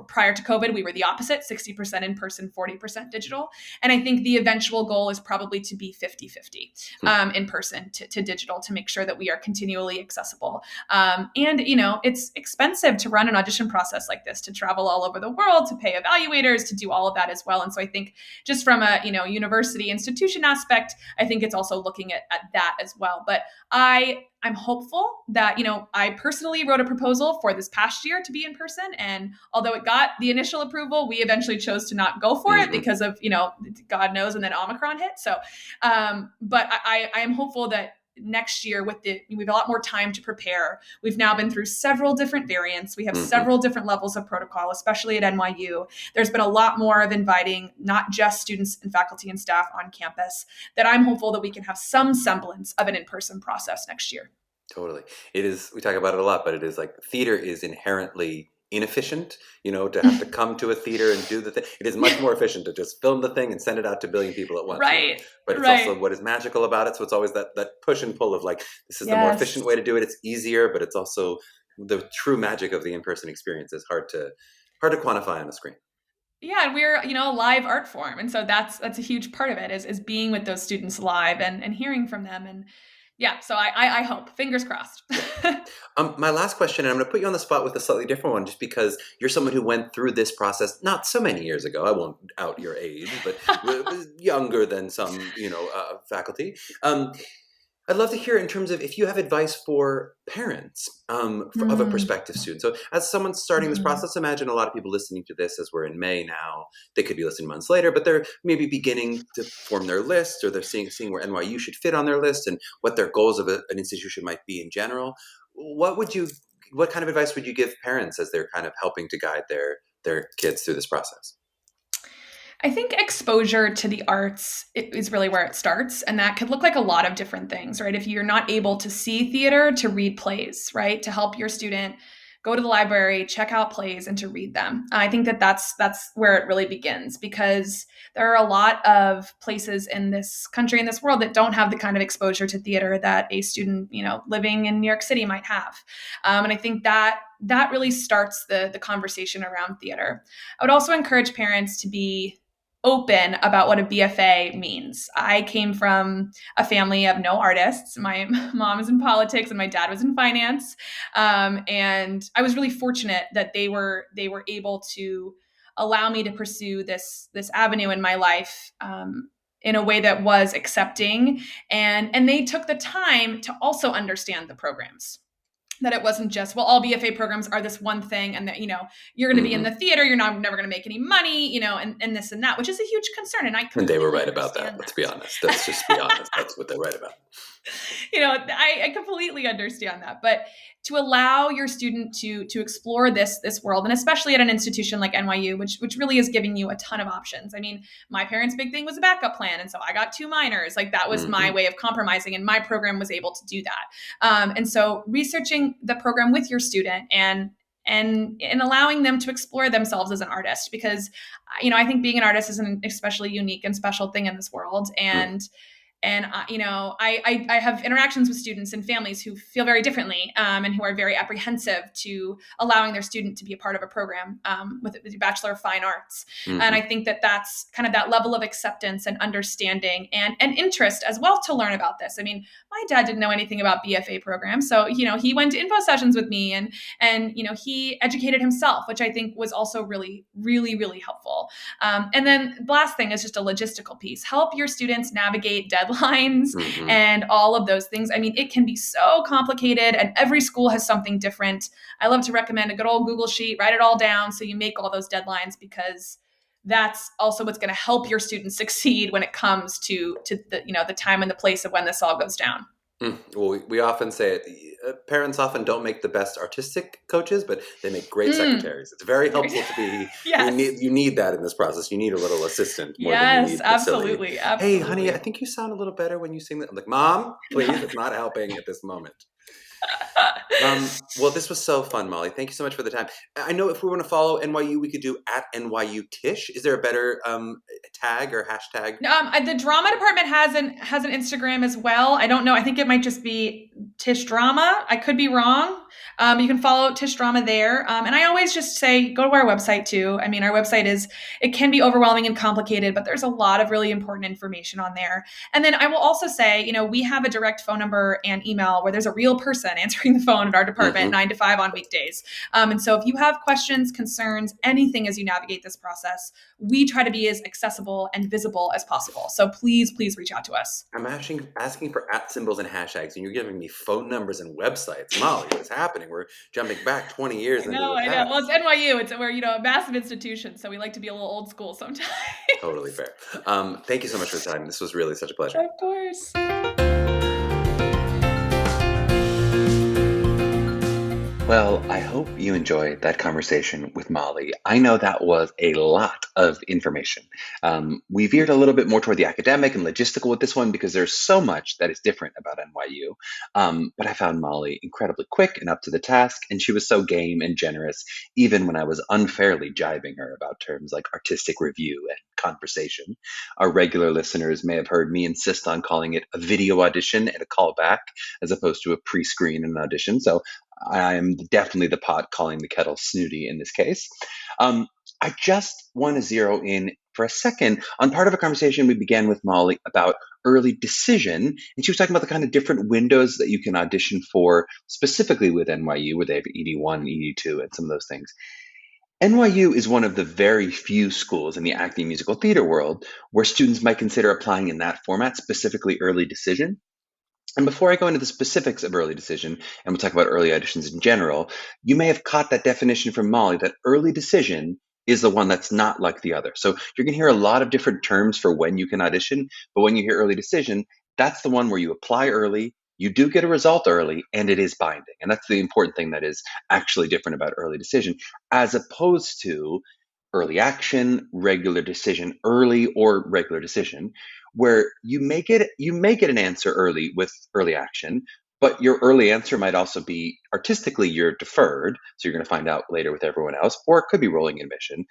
Prior to COVID, we were the opposite, 60% in person, 40% digital. And I think the eventual goal is probably to be 50-50 in person to digital to make sure that we are continually accessible. And And, it's expensive to run an audition process like this, to travel all over the world, to pay evaluators, to do all of that as well. And so I think just from a, university institution aspect, I think it's also looking at that as well. But I'm hopeful that, I personally wrote a proposal for this past year to be in person. And although it got the initial approval, we eventually chose to not go for it because of, God knows, and then Omicron hit. So, but I am hopeful that next year we have a lot more time to prepare. We've now been through several different variants. We have several different levels of protocol, especially at NYU. There's been a lot more of inviting not just students and faculty and staff on campus, that I'm hopeful that we can have some semblance of an in-person process next year. Totally. It is, we talk about it a lot, but it is like theater is inherently inefficient, to have to come to a theater and do the thing. It is much more efficient to just film the thing and send it out to a billion people at once. Right. But it's also what is magical about it. So it's always that push and pull of like, this is the more efficient way to do it. It's easier, but it's also the true magic of the in-person experience is hard to quantify on a screen. Yeah, and we're, a live art form. And so that's a huge part of it is being with those students live and hearing from them. And yeah, so I hope, fingers crossed. My last question, and I'm going to put you on the spot with a slightly different one, just because you're someone who went through this process not so many years ago. I won't out your age, but younger than some, faculty. I'd love to hear in terms of if you have advice for parents of a prospective student. So as someone starting this process, imagine a lot of people listening to this as we're in May now. They could be listening months later, but they're maybe beginning to form their list, or they're seeing where NYU should fit on their list and what their goals of an institution might be in general. What kind of advice would you give parents as they're kind of helping to guide their kids through this process? I think exposure to the arts is really where it starts. And that could look like a lot of different things, right? If you're not able to see theater, to read plays, right? To help your student go to the library, check out plays, and to read them. I think that's where it really begins, because there are a lot of places in this country, in this world, that don't have the kind of exposure to theater that a student, living in New York City might have. And I think that really starts the conversation around theater. I would also encourage parents to be open about what a BFA means. I came from a family of no artists. My mom was in politics and my dad was in finance. And I was really fortunate that they were able to allow me to pursue this avenue in my life in a way that was accepting. And they took the time to also understand the programs. That it wasn't just, well, all BFA programs are this one thing, and that, you're going to be in the theater, you're never going to make any money, and this and that, which is a huge concern. And they were right about that. Let's be honest. Let's just be honest. That's what they're right about. I completely understand that. But to allow your student to explore this world, and especially at an institution like NYU, which really is giving you a ton of options. I mean, my parents' big thing was a backup plan. And so I got 2 minors. Like that was my way of compromising. And my program was able to do that. And so researching the program with your student and allowing them to explore themselves as an artist, because, I think being an artist is an especially unique and special thing in this world. And I have interactions with students and families who feel very differently and who are very apprehensive to allowing their student to be a part of a program with a Bachelor of Fine Arts. And I think that's kind of that level of acceptance and understanding and interest as well to learn about this. I mean, my dad didn't know anything about BFA programs. So, he went to info sessions with me and he educated himself, which I think was also really, really, really helpful. And then the last thing is just a logistical piece. Help your students navigate deadlines and all of those things. I mean, it can be so complicated and every school has something different. I love to recommend a good old Google sheet, write it all down so you make all those deadlines, because that's also what's going to help your students succeed when it comes to the time and the place of when this all goes down. Well, we often say it, parents often don't make the best artistic coaches, but they make great secretaries. It's very helpful to be, you need that in this process. You need a little assistant more than you need absolutely. Hey, honey, I think you sound a little better when you sing that. I'm like, Mom, please, it's not helping at this moment. Well, this was so fun, Molly. Thank you so much for the time. I know if we want to follow NYU, we could do at NYU Tisch. Is there a better tag or hashtag? The drama department has an Instagram as well. I don't know. I think it might just be Tisch Drama. I could be wrong. You can follow Tisch Drama there. And I always just say, go to our website too. I mean, our website it can be overwhelming and complicated, but there's a lot of really important information on there. And then I will also say, we have a direct phone number and email where there's a real person answering the phone at our department 9 to 5 on weekdays. And so if you have questions, concerns, anything as you navigate this process, we try to be as accessible and visible as possible. So please reach out to us. I'm asking for @ and hashtags, and you're giving me phone numbers and websites. Molly, what's happening? We're jumping back 20 years into the past. I know. Well, it's NYU. We're a massive institution, so we like to be a little old school sometimes. Totally fair. Thank you so much for the time. This was really such a pleasure. Of course. Well, I hope you enjoyed that conversation with Molly. I know that was a lot of information. We veered a little bit more toward the academic and logistical with this one because there's so much that is different about NYU. But I found Molly incredibly quick and up to the task, and she was so game and generous, even when I was unfairly jibing her about terms like artistic review and conversation. Our regular listeners may have heard me insist on calling it a video audition and a callback as opposed to a pre-screen and an audition. So I am definitely the pot calling the kettle snooty in this case. I just want to zero in for a second on part of a conversation we began with Molly about early decision. And she was talking about the kind of different windows that you can audition for, specifically with NYU, where they have ED1, ED2, and some of those things. NYU is one of the very few schools in the acting musical theater world where students might consider applying in that format, specifically early decision. And before I go into the specifics of early decision, and we'll talk about early auditions in general, you may have caught that definition from Molly that early decision is the one that's not like the other. So you're going to hear a lot of different terms for when you can audition, but when you hear early decision, that's the one where you apply early, you do get a result early, and it is binding. And that's the important thing that is actually different about early decision, as opposed to early action, regular decision early, or regular decision, where you may get an answer early with early action, but your early answer might also be artistically you're deferred, so you're going to find out later with everyone else, or it could be rolling admission,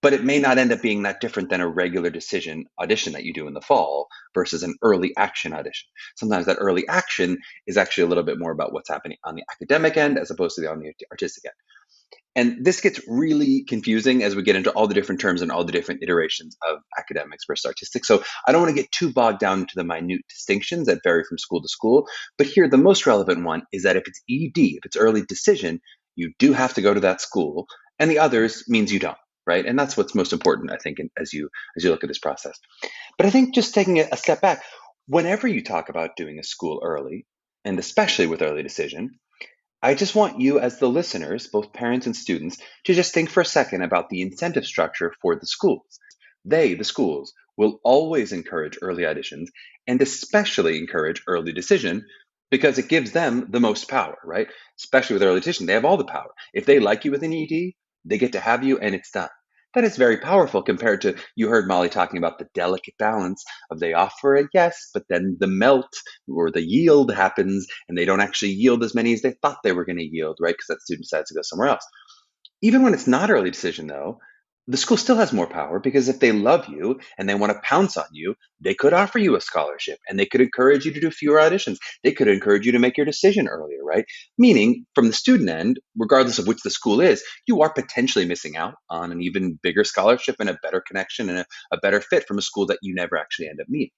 but it may not end up being that different than a regular decision audition that you do in the fall versus an early action audition. Sometimes that early action is actually a little bit more about what's happening on the academic end as opposed to on the artistic end. And this gets really confusing as we get into all the different terms and all the different iterations of academics versus artistic. So I don't want to get too bogged down into the minute distinctions that vary from school to school. But here, the most relevant one is that if it's ED, if it's early decision, you do have to go to that school, and the others means you don't, right? And that's what's most important, I think, as you look at this process. But I think just taking a step back, whenever you talk about doing a school early, and especially with early decision, I just want you as the listeners, both parents and students, to just think for a second about the incentive structure for the schools. They, the schools, will always encourage early auditions and especially encourage early decision because it gives them the most power, right? Especially with early decision, they have all the power. If they like you with an ED, they get to have you and it's done. That is very powerful compared to, you heard Molly talking about the delicate balance of they offer a yes, but then the melt or the yield happens and they don't actually yield as many as they thought they were going to yield, right? Because that student decides to go somewhere else. Even when it's not early decision though, the school still has more power because if they love you and they want to pounce on you, they could offer you a scholarship and they could encourage you to do fewer auditions. They could encourage you to make your decision earlier, right? Meaning from the student end, regardless of which the school is, you are potentially missing out on an even bigger scholarship and a better connection and a better fit from a school that you never actually end up meeting.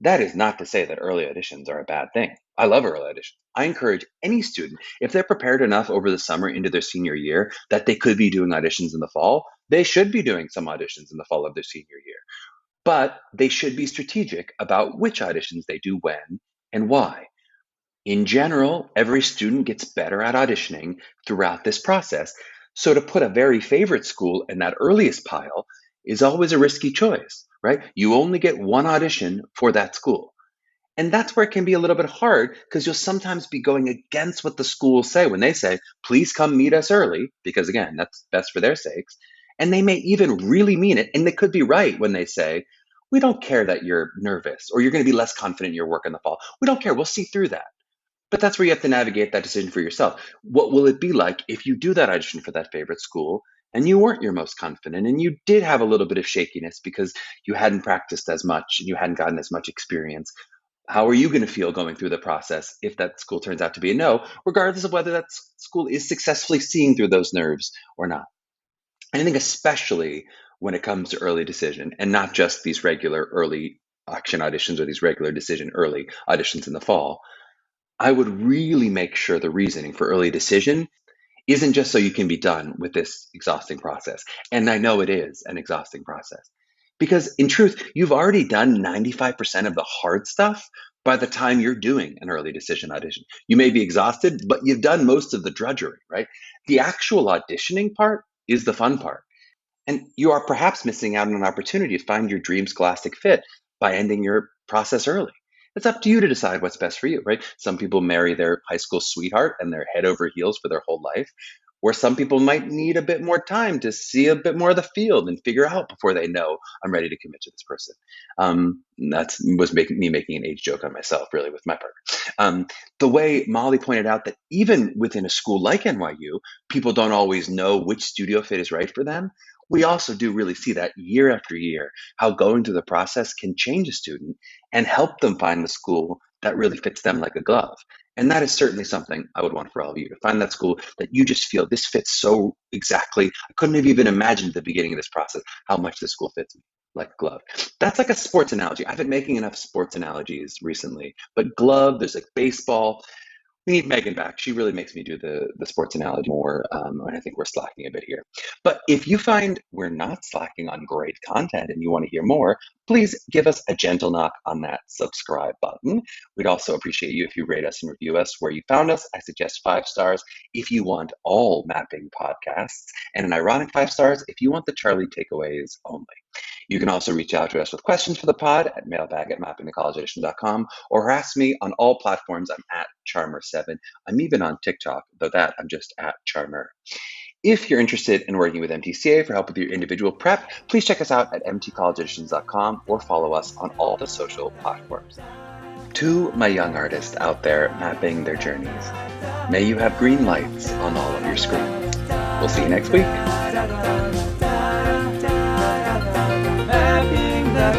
That is not to say that early auditions are a bad thing. I love early auditions. I encourage any student, if they're prepared enough over the summer into their senior year that they could be doing auditions in the fall, they should be doing some auditions in the fall of their senior year. But they should be strategic about which auditions they do when and why. In general, every student gets better at auditioning throughout this process. So to put a very favorite school in that earliest pile is always a risky choice, right? You only get one audition for that school. And that's where it can be a little bit hard because you'll sometimes be going against what the schools say when they say, please come meet us early, because again, that's best for their sakes. And they may even really mean it. And they could be right when they say, we don't care that you're nervous or you're going to be less confident in your work in the fall. We don't care. We'll see through that. But that's where you have to navigate that decision for yourself. What will it be like if you do that audition for that favorite school and you weren't your most confident and you did have a little bit of shakiness because you hadn't practiced as much and you hadn't gotten as much experience? How are you going to feel going through the process if that school turns out to be a no, regardless of whether that school is successfully seeing through those nerves or not? And I think especially when it comes to early decision and not just these regular early action auditions or these regular decision early auditions in the fall, I would really make sure the reasoning for early decision isn't just so you can be done with this exhausting process. And I know it is an exhausting process. Because in truth, you've already done 95% of the hard stuff by the time you're doing an early decision audition. You may be exhausted, but you've done most of the drudgery, right? The actual auditioning part is the fun part. And you are perhaps missing out on an opportunity to find your dream scholastic fit by ending your process early. It's up to you to decide what's best for you, right? Some people marry their high school sweetheart and they're head over heels for their whole life, where some people might need a bit more time to see a bit more of the field and figure out before they know I'm ready to commit to this person. That was me making an age joke on myself, really, with my partner. The way Molly pointed out that even within a school like NYU, people don't always know which studio fit is right for them. We also do really see that year after year, how going through the process can change a student and help them find the school that really fits them like a glove. And that is certainly something I would want for all of you, to find that school that you just feel this fits so exactly. I couldn't have even imagined at the beginning of this process how much this school fits me like a glove. That's like a sports analogy. I've been making enough sports analogies recently, but glove, there's like baseball. We need Meghan back. She really makes me do the sports analogy more, and I think we're slacking a bit here. But if you find we're not slacking on great content and you want to hear more, please give us a gentle knock on that subscribe button. We'd also appreciate you if you rate us and review us where you found us. I suggest 5 stars if you want all mapping podcasts, and an ironic 5 stars if you want the Charlie takeaways only. You can also reach out to us with questions for the pod at mailbag@mappingthecollegeaudition.com or harass me on all platforms. I'm at Charmer7. I'm even on TikTok, though that I'm just at Charmer. If you're interested in working with MTCA for help with your individual prep, please check us out at mtcollegeauditions.com or follow us on all the social platforms. To my young artists out there mapping their journeys, may you have green lights on all of your screens. We'll see you next week. The